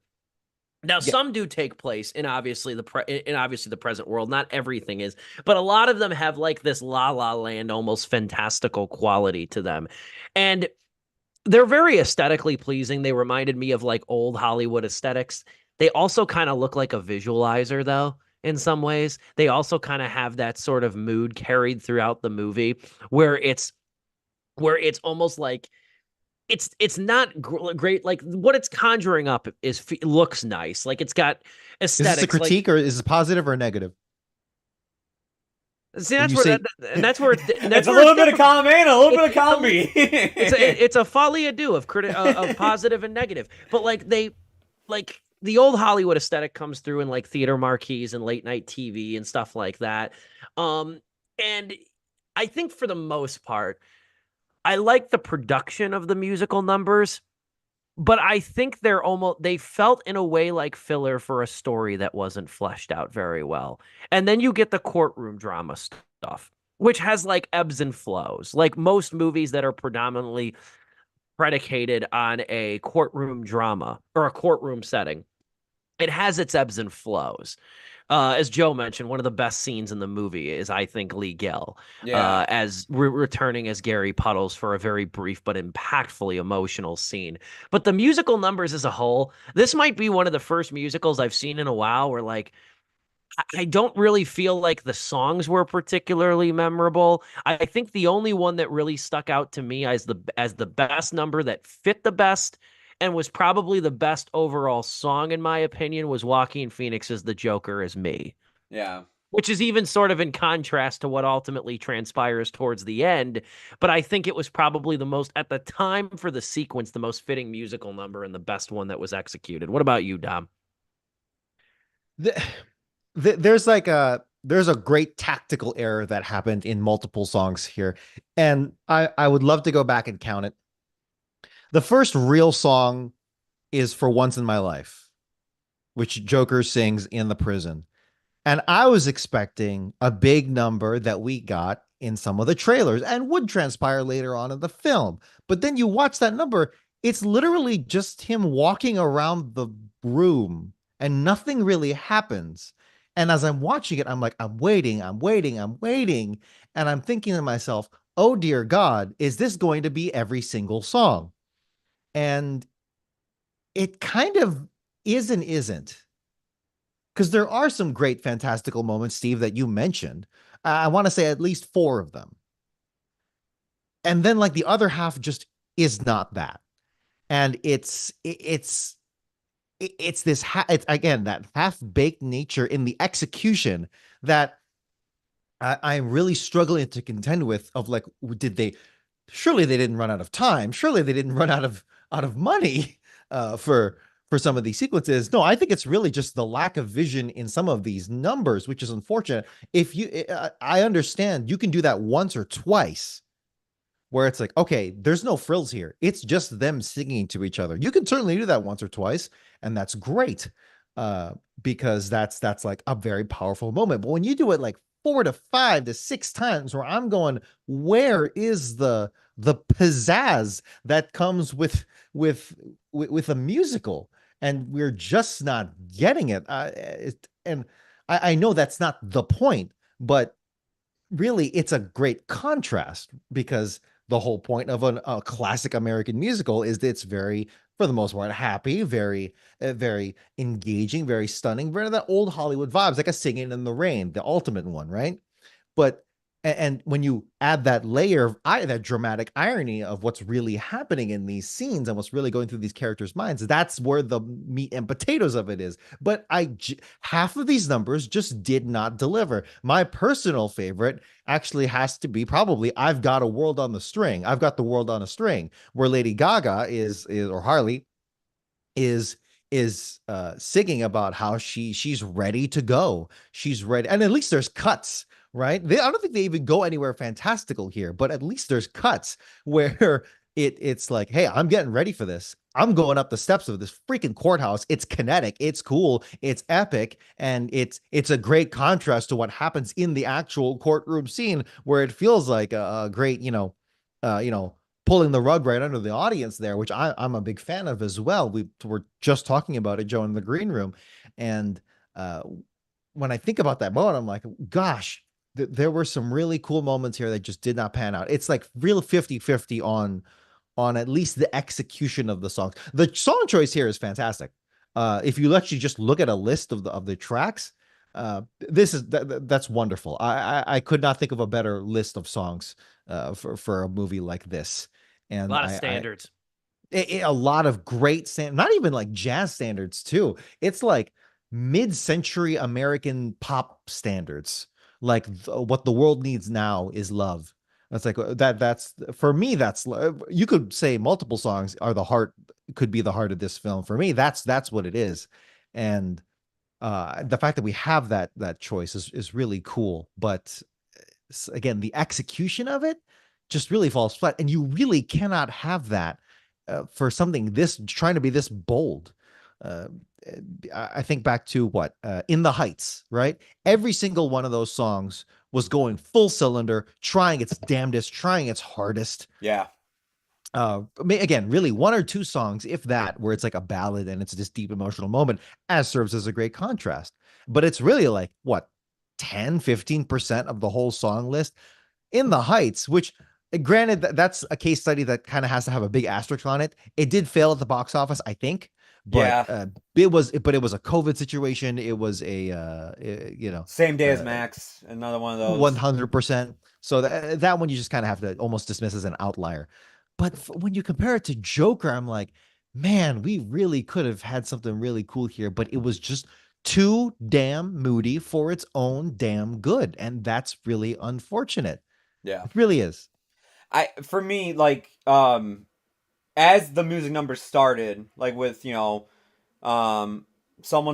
Now, yeah. some do take place in obviously the present world. Not everything is, but a lot of them have like this La La Land, almost fantastical quality to them, and they're very aesthetically pleasing. They reminded me of like old Hollywood aesthetics. They also kind of look like a visualizer, though. In some ways, they also kind of have that sort of mood carried throughout the movie, where it's almost like it's not great. Like what it's conjuring up looks nice. Like it's got is this a aesthetics. Like critique or is it positive or negative? see, When that's you where say and that's where It's a little bit of column A and a little bit of it's column B. it's a folie à deux of positive and negative. But like the old Hollywood aesthetic comes through in like theater marquees and late night TV and stuff like that. And I think for the most part, I like the production of the musical numbers, but I think they felt in a way like filler for a story that wasn't fleshed out very well. And then you get the courtroom drama stuff, which has like ebbs and flows. Like most movies that are predominantly predicated on a courtroom drama or a courtroom setting, it has its ebbs and flows. As Joe mentioned, one of the best scenes in the movie is, I think, Lee Gill Yeah. as returning as Gary Puddles for a very brief but impactfully emotional scene. But the musical numbers as a whole, this might be one of the first musicals I've seen in a while where, like, I don't really feel like the songs were particularly memorable. I think the only one that really stuck out to me as the best number that fit the best and was probably the best overall song in my opinion was Joaquin Phoenix's "The Joker Is Me," Yeah. which is even sort of in contrast to what ultimately transpires towards the end. But I think it was probably the most, at the time for the sequence, the most fitting musical number and the best one that was executed. What about you, Dom? The, there's a great tactical error that happened in multiple songs here, and I would love to go back and count it. The first real song is "For Once in My Life," which Joker sings in the prison. And I was expecting a big number that we got in some of the trailers and would transpire later on in the film. But then you watch that number, it's literally just him walking around the room and nothing really happens. And as I'm watching it, I'm like, I'm waiting, I'm waiting, I'm waiting. And I'm thinking to myself, oh dear God, is this going to be every single song? And it kind of is and isn't. Because there are some great fantastical moments, Steve, that you mentioned. I want to say at least 4 of them. And then like the other half just is not that. And it's this it's again that half-baked nature in the execution that I'm really struggling to contend with. Of like, did they? Surely they didn't run out of time. Surely they didn't run out of money for some of these sequences. No, I think it's really just the lack of vision in some of these numbers, which is unfortunate. If you, I understand you can do that once or twice, where it's like, okay, there's no frills here. It's just them singing to each other. You can certainly do that once or twice, and that's great, because that's like a very powerful moment. But when you do it like 4 to 5 to 6 times, where I'm going, where is the pizzazz that comes with a musical? And we're just not getting it. And I know that's not the point, but really it's a great contrast, because the whole point of a classic American musical is that it's very, for the most part, happy, very, very engaging, very stunning, very that old Hollywood vibes, like a Singing in the Rain, the ultimate one, right? But and when you add that layer of that dramatic irony of what's really happening in these scenes and what's really going through these characters' minds, that's where the meat and potatoes of it is. But half of these numbers just did not deliver. My personal favorite actually has to be probably "I've Got a World on the String." I've got the world on a string, where Lady Gaga is or Harley is singing about how she's ready to go. She's ready, and at least there's cuts, right? I don't think they even go anywhere fantastical here, but at least there's cuts where it's like, hey, I'm getting ready for this. I'm going up the steps of this freaking courthouse. It's kinetic, it's cool, it's epic, and it's a great contrast to what happens in the actual courtroom scene, where it feels like a great, pulling the rug right under the audience there, which I'm a big fan of as well. We were just talking about it, Joe, in the green room. And when I think about that moment, I'm like, gosh, there were some really cool moments here that just did not pan out. It's like real 50-50 on at least the execution of the songs. The song choice here is fantastic. If you actually just look at a list of the tracks, that's wonderful. I could not think of a better list of songs for a movie like this. And a lot of standards. A lot of great not even like jazz standards too. It's like mid-century American pop standards. Like what the world needs now is love. That's like that's for me. That's, you could say multiple songs are the heart, could be the heart of this film. For me, that's what it is. And the fact that we have that choice is really cool. But again, the execution of it just really falls flat, and you really cannot have that for something this trying to be this bold. I think back to what In the Heights, right? Every single one of those songs was going full cylinder, trying its damnedest, trying its hardest. Yeah. Again, really 1 or 2 songs, if that, where it's like a ballad and it's this deep emotional moment, as serves as a great contrast. But it's really like what, 10-15% of the whole song list. In the Heights, which granted that's a case study that kind of has to have a big asterisk on it. It did fail at the box office, I think. But yeah. It was a COVID situation. It was same day as Max, another one of those. 100%. So that one you just kind of have to almost dismiss as an outlier. But when you compare it to Joker, I'm like, man, we really could have had something really cool here, but it was just too damn moody for its own damn good, and that's really unfortunate. Yeah, it really is. For me, like, as the music numbers started, like with, Someone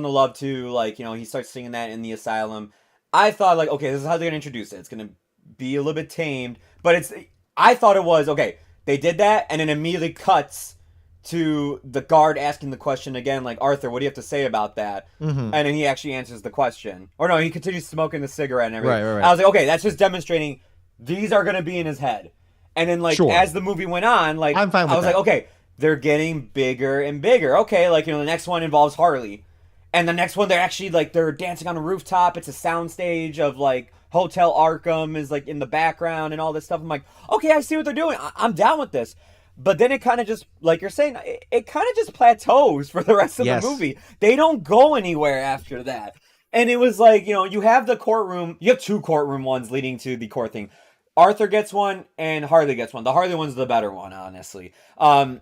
to Love To, like, he starts singing that in the asylum. I thought, like, okay, this is how they're gonna introduce it. It's gonna be a little bit tamed, but I thought it was okay. They did that, and it immediately cuts to the guard asking the question again, like, Arthur, what do you have to say about that? Mm-hmm. And then he actually answers the question. Or no, he continues smoking the cigarette and everything. Right. I was like, okay, that's just demonstrating these are going to be in his head. And then, like, sure. As the movie went on, like, I'm fine with I was that. like, okay, they're getting bigger and bigger. Okay, like, the next one involves Harley. And the next one, they're actually, like, they're dancing on a rooftop. It's a soundstage of, like, Hotel Arkham is, like, in the background and all this stuff. I'm like, okay, I see what they're doing. I'm down with this. But then it kind of just, like you're saying, it kind of just plateaus for the rest of the movie. They don't go anywhere after that. And it was like, you have the courtroom. You have 2 courtroom ones leading to the court thing. Arthur gets one and Harley gets one. The Harley one's the better one, honestly. I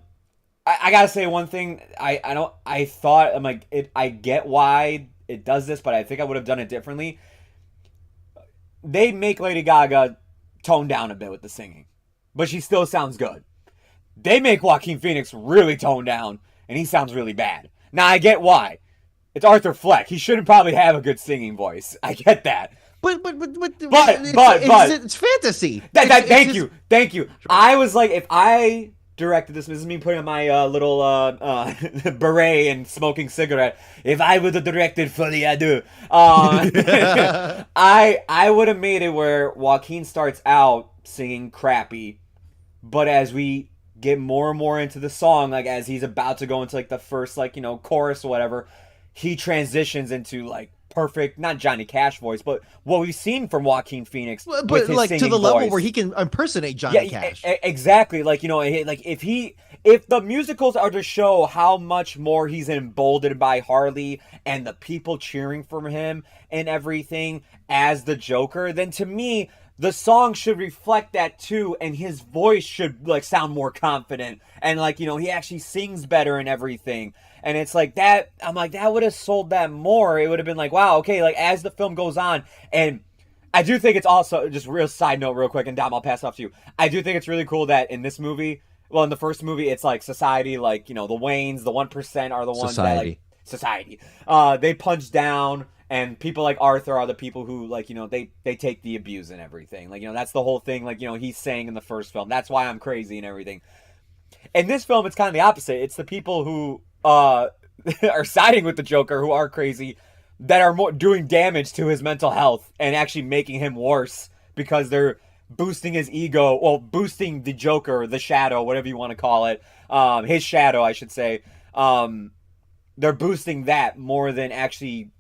gotta say one thing. I thought, I'm like, I get why it does this, but I think I would have done it differently. They make Lady Gaga tone down a bit with the singing, but she still sounds good. They make Joaquin Phoenix really tone down, and he sounds really bad. Now, I get why. It's Arthur Fleck. He shouldn't probably have a good singing voice. I get that. But it's fantasy. Thank you. I was like, if I directed this is me putting on my little beret and smoking cigarette. If I would have directed Folie à Deux, I would have made it where Joaquin starts out singing crappy, but as we get more and more into the song, like as he's about to go into like the first chorus or whatever, he transitions into like perfect, not Johnny Cash voice, but what we've seen from Joaquin Phoenix, but with his like to the singing level voice. where he can impersonate Johnny Cash. Exactly. Like, like if the musicals are to show how much more he's emboldened by Harley and the people cheering for him and everything as the Joker, then to me, the song should reflect that too, and his voice should like sound more confident, and like he actually sings better and everything. And it's like that. I'm like, that would have sold that more. It would have been like, wow, okay. Like as the film goes on, and I do think it's also just real side note, real quick, and Dom, I'll pass it off to you. I do think it's really cool that in this movie, well, in the first movie, it's like society, like the Waynes, the 1% are the ones that like society. They punch down. And people like Arthur are the people who, like, they take the abuse and everything. Like, that's the whole thing, like, he's saying in the first film. That's why I'm crazy and everything. In this film, it's kind of the opposite. It's the people who are siding with the Joker, who are crazy, that are more doing damage to his mental health and actually making him worse because they're boosting his ego. Well, boosting the Joker, the shadow, whatever you want to call it. His shadow, I should say. They're boosting that more than actually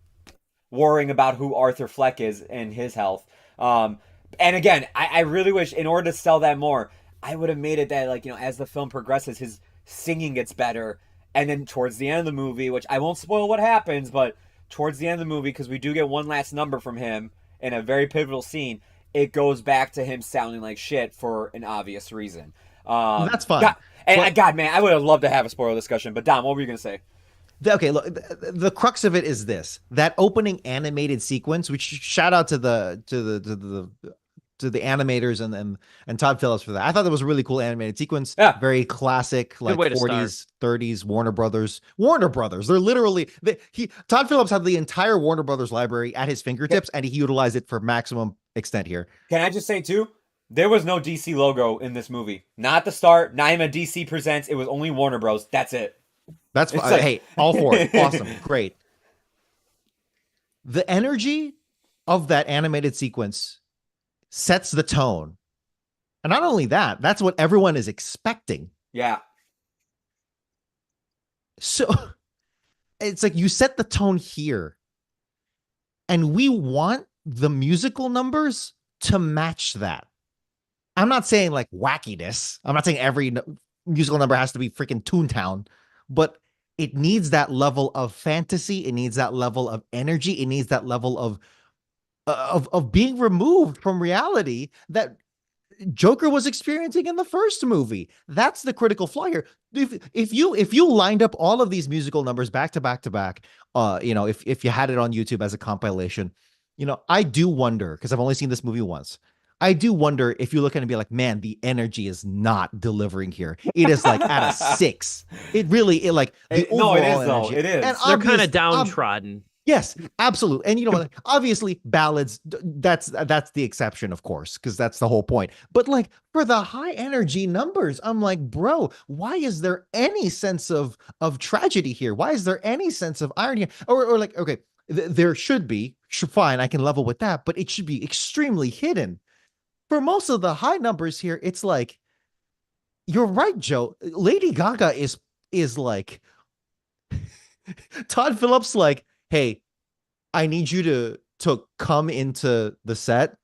worrying about who Arthur Fleck is and his health. And again, I really wish, in order to sell that more, I would have made it that, like, as the film progresses, his singing gets better. And then towards the end of the movie, which I won't spoil what happens, but towards the end of the movie, because we do get one last number from him in a very pivotal scene, it goes back to him sounding like shit for an obvious reason. That's fine. God, man, I would have loved to have a spoiler discussion. But Dom, what were you going to say? Okay, look, the crux of it is this: that opening animated sequence, which shout out to the animators and Todd Phillips for that. I thought that was a really cool animated sequence. Yeah. Very classic, like 40s, 30s Warner Brothers. They're literally Todd Phillips had the entire Warner Brothers library at his fingertips, and he utilized it for maximum extent here. Can I just say too? There was no DC logo in this movie. Not at the start, not even DC Presents. It was only Warner Bros. That's it. That's fine. Like, hey, all for it. Awesome. Great. The energy of that animated sequence sets the tone. And not only that, that's what everyone is expecting. Yeah. So it's like you set the tone here. And we want the musical numbers to match that. I'm not saying like wackiness. I'm not saying every musical number has to be freaking Toontown, but it needs that level of fantasy. It needs that level of energy. It needs that level of being removed from reality that Joker was experiencing in the first movie. That's the critical flaw here. If you lined up all of these musical numbers back to back to back, if you had it on YouTube as a compilation, I do wonder, because I've only seen this movie once. I do wonder if you look at it and be like, man, the energy is not delivering here. It is like at a 6. It really, the overall it is energy. though. It is. And they're kind of downtrodden. Yes, absolutely. And obviously ballads, that's the exception, of course, because that's the whole point. But like for the high energy numbers, I'm like, bro, why is there any sense of tragedy here? Why is there any sense of irony? Or like, okay, there should be, fine, I can level with that, but it should be extremely hidden. For most of the high numbers here, it's like you're right, Joe. Lady Gaga is like Todd Phillips, like, hey, I need you to come into the set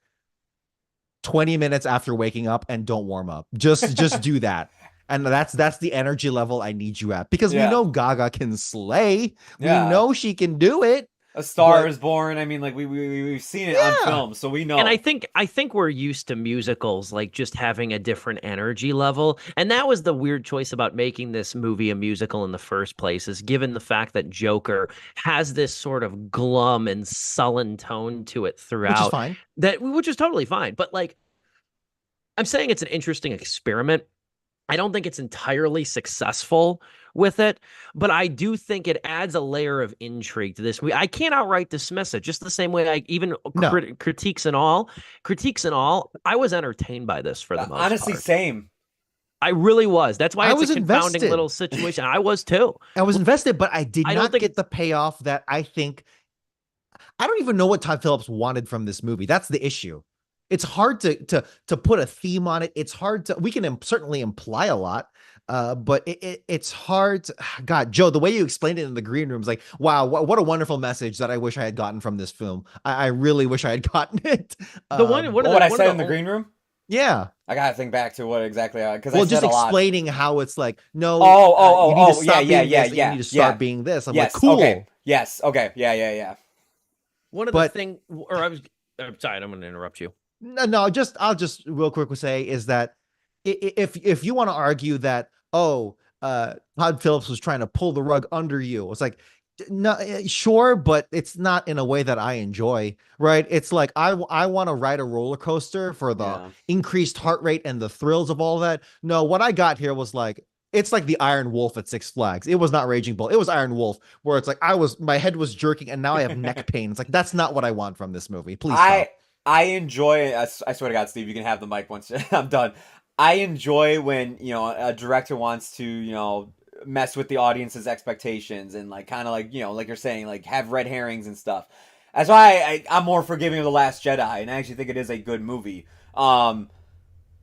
20 minutes after waking up and don't warm up. Just do that. And that's the energy level I need you at, because we Yeah. know Gaga can slay. We Yeah. know she can do it. A Star But is Born. I mean, like we've seen it on yeah, film, so we know. And I think we're used to musicals like just having a different energy level. And that was the weird choice about making this movie a musical in the first place, is given the fact that Joker has this sort of glum and sullen tone to it which is throughout, fine. which is totally fine. But like, I'm saying it's an interesting experiment. I don't think it's entirely successful with it, but I do think it adds a layer of intrigue to this. I can't outright dismiss it, just the same way I even No, critiques and all. I was entertained by this for the most Honestly, part. same. I really was. That's why I it's a was confounding invested. little situation. I was too. I was invested, but I did I don't not think get the payoff that I think. I don't even know what Todd Phillips wanted from this movie. That's the issue. It's hard to put a theme on it. It's hard to, we can certainly imply a lot, but it's hard to, God, Joe, the way you explained it in the green room is like, wow, what a wonderful message that I wish I had gotten from this film. I really wish I had gotten it. the one one of What the I one said of in the the green room. Yeah. I gotta think back to what exactly because I Well, said just a lot. explaining how it's like, no, you need to Yeah, stop being yeah, this and you yeah, need to yeah. start being this. I'm like, Yes. Okay. cool. Yes. Okay. Yeah. Yeah. Yeah. one of the But thing, or I'm sorry, I'm going to interrupt you. no, I'll just real quick say is that if you want to argue that, oh, Todd Phillips was trying to pull the rug under you, it's like, no, sure, but it's not in a way that I enjoy, right? It's like I want to ride a roller coaster for the Yeah. increased heart rate and the thrills of all that. No, what I got here was like, it's like the Iron Wolf at Six Flags. It was not Raging Bull. It was Iron Wolf, where it's like my head was jerking and now I have neck pain. It's like, that's not what I want from this movie. Please I stop. I enjoy. I swear to God, Steve, you can have the mic once I'm done. I enjoy when a director wants to mess with the audience's expectations and like kind of like like you're saying like have red herrings and stuff. That's why I'm more forgiving of the Last Jedi, and I actually think it is a good movie.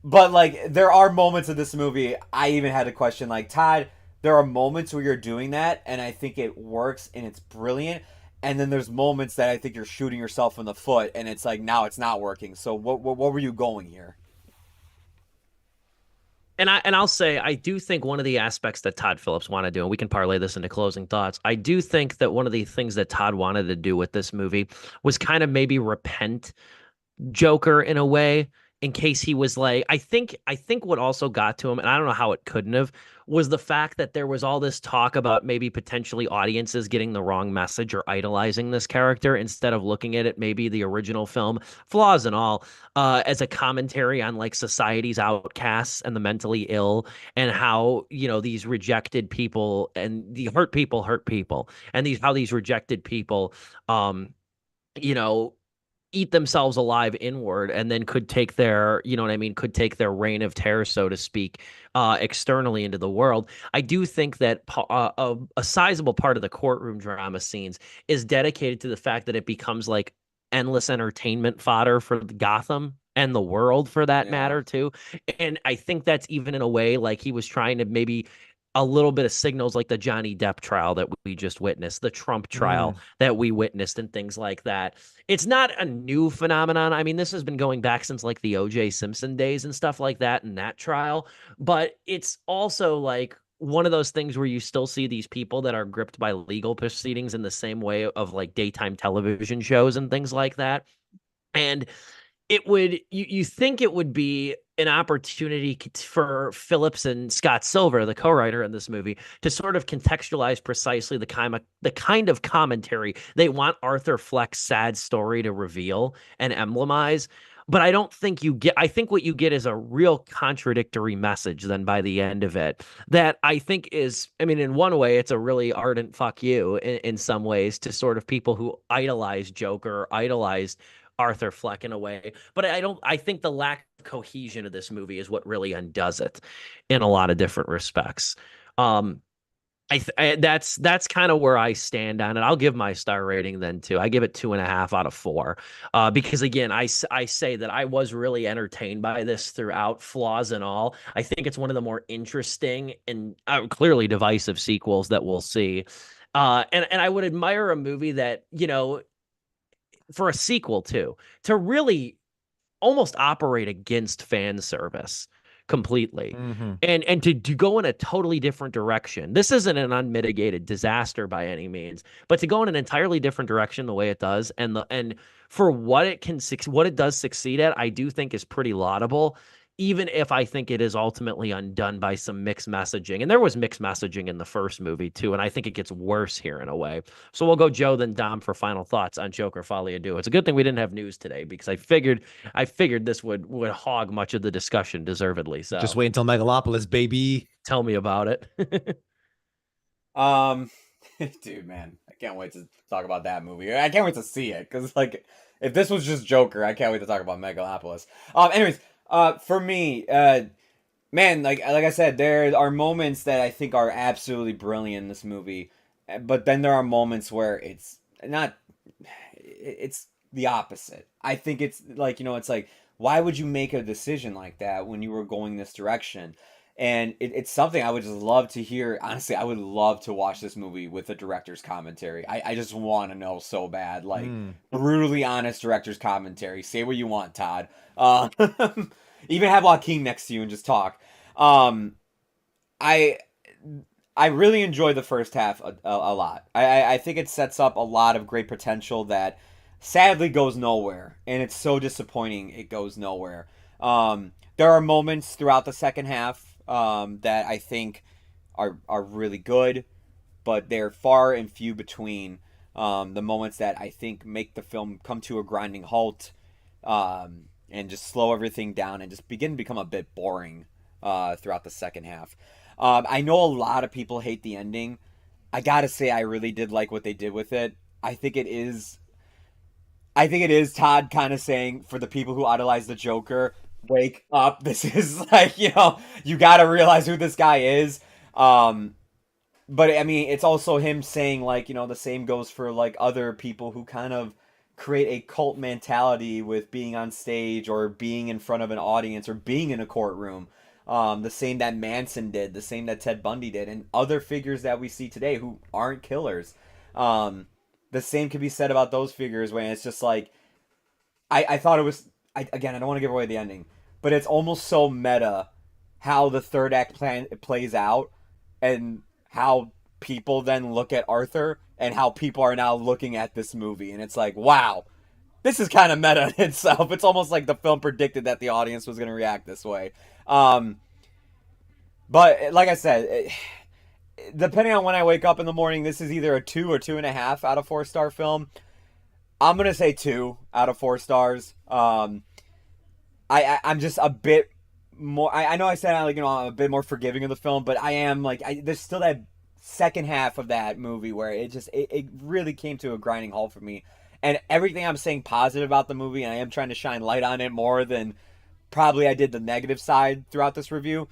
But like there are moments of this movie I even had to question like Todd. There are moments where you're doing that, and I think it works and it's brilliant. And then there's moments that I think you're shooting yourself in the foot, and it's like now it's not working. So what were you going here? And I'll say I do think one of the aspects that Todd Phillips wanted to do, and we can parlay this into closing thoughts. I do think that one of the things that Todd wanted to do with this movie was kind of maybe repent Joker in a way, in case he was like, I think what also got to him, and I don't know how it couldn't have, was the fact that there was all this talk about maybe potentially audiences getting the wrong message or idolizing this character instead of looking at it, maybe the original film, flaws and all, as a commentary on like society's outcasts and the mentally ill, and how these rejected people and the hurt people, and these rejected people, um, you know eat themselves alive inward, and then could take their, what I mean, could take their reign of terror, so to speak, externally into the world. I do think that a sizable part of the courtroom drama scenes is dedicated to the fact that it becomes like endless entertainment fodder for Gotham and the world for that Yeah. matter too. And I think that's even in a way like he was trying to maybe a little bit of signals like the Johnny Depp trial that we just witnessed, the Trump trial that we witnessed, and things like that. It's not a new phenomenon. I mean, this has been going back since like the O.J. Simpson days and stuff like that in that trial. But it's also like one of those things where you still see these people that are gripped by legal proceedings in the same way of like daytime television shows and things like that. And it would you think it would be an opportunity for Phillips and Scott Silver, the co-writer in this movie, to sort of contextualize precisely the kind of commentary they want Arthur Fleck's sad story to reveal and emblemize. But I don't think you get. I think what you get is a real contradictory message. Then by the end of it, that I think is, I mean, in one way, it's a really ardent fuck you in some ways to sort of people who idolize Joker, idolize Arthur Fleck in a way. But I think the lack of cohesion of this movie is what really undoes it in a lot of different respects. Um, That's kind of where I stand on it. I'll give my star rating then too. I give it 2.5 out of 4, because again, I say that I was really entertained by this throughout, flaws and all. I think it's one of the more interesting and clearly divisive sequels that we'll see. And I would admire a movie that, for a sequel to really almost operate against fan service completely, Mm-hmm. and to go in a totally different direction. This isn't an unmitigated disaster by any means, but to go in an entirely different direction the way it does, and for what it does succeed at, I do think is pretty laudable, even if I think it is ultimately undone by some mixed messaging. And there was mixed messaging in the first movie too, and I think it gets worse here in a way. So we'll go Joe then Dom for final thoughts on Joker Folie à Deux. It's a good thing we didn't have news today, because I figured this would hog much of the discussion, deservedly so. Just wait until Megalopolis, baby. Tell me about it. Dude, man, I can't wait to talk about that movie. I can't wait to see it, because like, if this was just Joker, I can't wait to talk about Megalopolis. Anyways, for me, man, like I said, there are moments that I think are absolutely brilliant in this movie, but then there are moments where it's not. It's the opposite. I think it's like, it's like, why would you make a decision like that when you were going this direction? And it's something I would just love to hear. Honestly, I would love to watch this movie with a director's commentary. I just want to know so bad. Like, brutally honest director's commentary. Say what you want, Todd. Even have Joaquin next to you and just talk. I really enjoy the first half a lot. I think it sets up a lot of great potential that sadly goes nowhere. And it's so disappointing it goes nowhere. There are moments throughout the second half that I think are really good, but they're far and few between. The moments that I think make the film come to a grinding halt, and just slow everything down and just begin to become a bit boring throughout the second half. I know a lot of people hate the ending. I gotta say, I really did like what they did with it. I think it is Todd kind of saying, for the people who idolize the Joker, wake up. This is like, you gotta realize who this guy is. But I mean, it's also him saying, like, the same goes for like other people who kind of create a cult mentality with being on stage or being in front of an audience or being in a courtroom. The same that Manson did, the same that Ted Bundy did, and other figures that we see today who aren't killers. The same could be said about those figures, when it's just like, I thought it was, again, I don't want to give away the ending, but it's almost so meta how the third act plays out, and how people then look at Arthur, and how people are now looking at this movie, and it's like, wow, this is kind of meta in itself. It's almost like the film predicted that the audience was going to react this way. But like I said, depending on when I wake up in the morning, this is either a 2 or 2.5 out of 4-star film. I'm gonna say 2 out of 4 stars. I'm just a bit more. I know I said, like, I'm a bit more forgiving of the film, but I am like, there's still that second half of that movie where it really came to a grinding halt for me. And everything I'm saying positive about the movie, and I am trying to shine light on it more than probably I did the negative side throughout this review.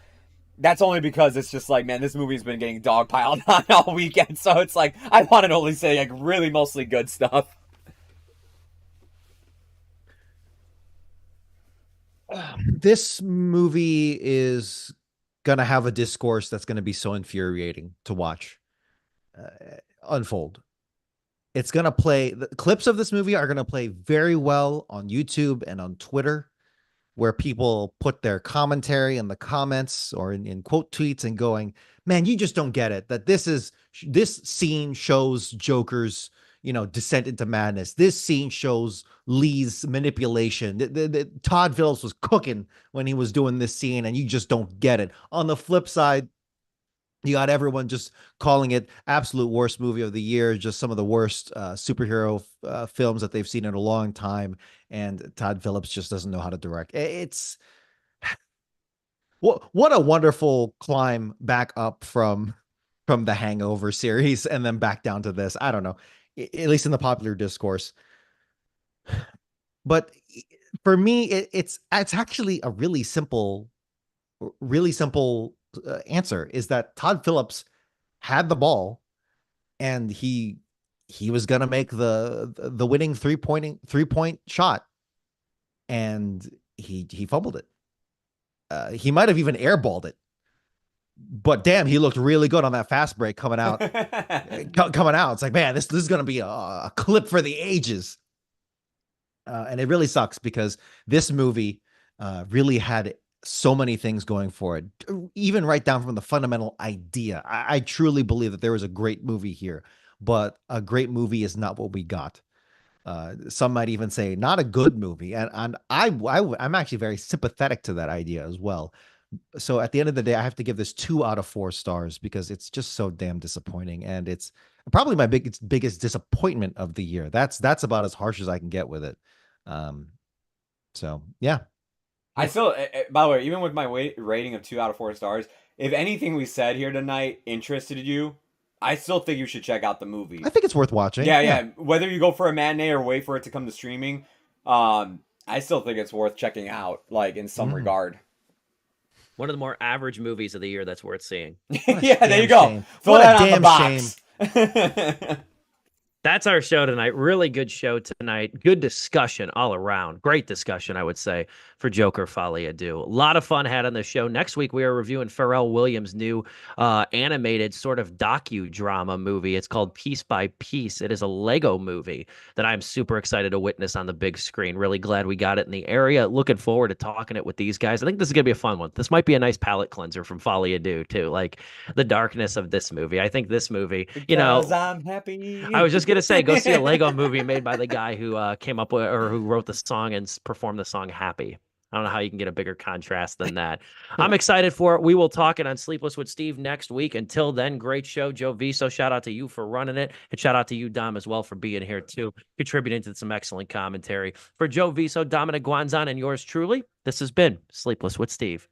That's only because it's just like, man, this movie's been getting dogpiled on all weekend, so it's like, I want to only say, like, really mostly good stuff. This movie is gonna have a discourse that's gonna be so infuriating to watch unfold. It's gonna play, the clips of this movie are gonna play very well on YouTube and on Twitter, where people put their commentary in the comments or in quote tweets and going, man, you just don't get it. That this scene shows Joker's, descent into madness. This scene shows Lee's manipulation. Todd Phillips was cooking when he was doing this scene, and you just don't get it. On the flip side, you got everyone just calling it absolute worst movie of the year, just some of the worst superhero films that they've seen in a long time. And Todd Phillips just doesn't know how to direct. It's what a wonderful climb back up from the Hangover series and then back down to this. I don't know, at least in the popular discourse. But for me, it's actually a really simple answer, is that Todd Phillips had the ball, and he was gonna make the winning 3-point shot, and he fumbled it. He might have even airballed it, but damn, he looked really good on that fast break coming out. Coming out, it's like, man, this is gonna be a clip for the ages. And it really sucks because this movie really had so many things going for it, even right down from the fundamental idea. I truly believe that there was a great movie here, but a great movie is not what we got. Some might even say not a good movie, and I'm actually very sympathetic to that idea as well. So at the end of the day, I have to give this 2 out of 4 stars because it's just so damn disappointing, and it's probably my biggest disappointment of the year. That's about as harsh as I can get with it. So yeah. I still, by the way, even with my rating of 2 out of 4 stars, if anything we said here tonight interested you, I still think you should check out the movie. I think it's worth watching. Yeah. Whether you go for a matinee or wait for it to come to streaming, I still think it's worth checking out, like in some regard. One of the more average movies of the year that's worth seeing. Yeah, there you go. Shame. Throw What that a on the damn box. shame. That's our show tonight. Really good show tonight. Good discussion all around. Great discussion, I would say, for Joker Folie à Deux. A lot of fun had on the show. Next week, we are reviewing Pharrell Williams' new animated sort of docudrama movie. It's called Piece by Piece. It is a Lego movie that I'm super excited to witness on the big screen. Really glad we got it in the area. Looking forward to talking it with these guys. I think this is going to be a fun one. This might be a nice palate cleanser from Folie à Deux, too. Like the darkness of this movie. I think this movie, Because I'm happy. I was just going to say, go see a Lego movie made by the guy who came up with or who wrote the song and performed the song Happy. I don't know how you can get a bigger contrast than that. I'm excited for it. We will talk it on Sleepless with Steve next week. Until then, great show. Joe Viso, shout out to you for running it. And shout out to you, Dom, as well, for being here, too, contributing to some excellent commentary. For Joe Viso, Dominic Guanzon, and yours truly, this has been Sleepless with Steve.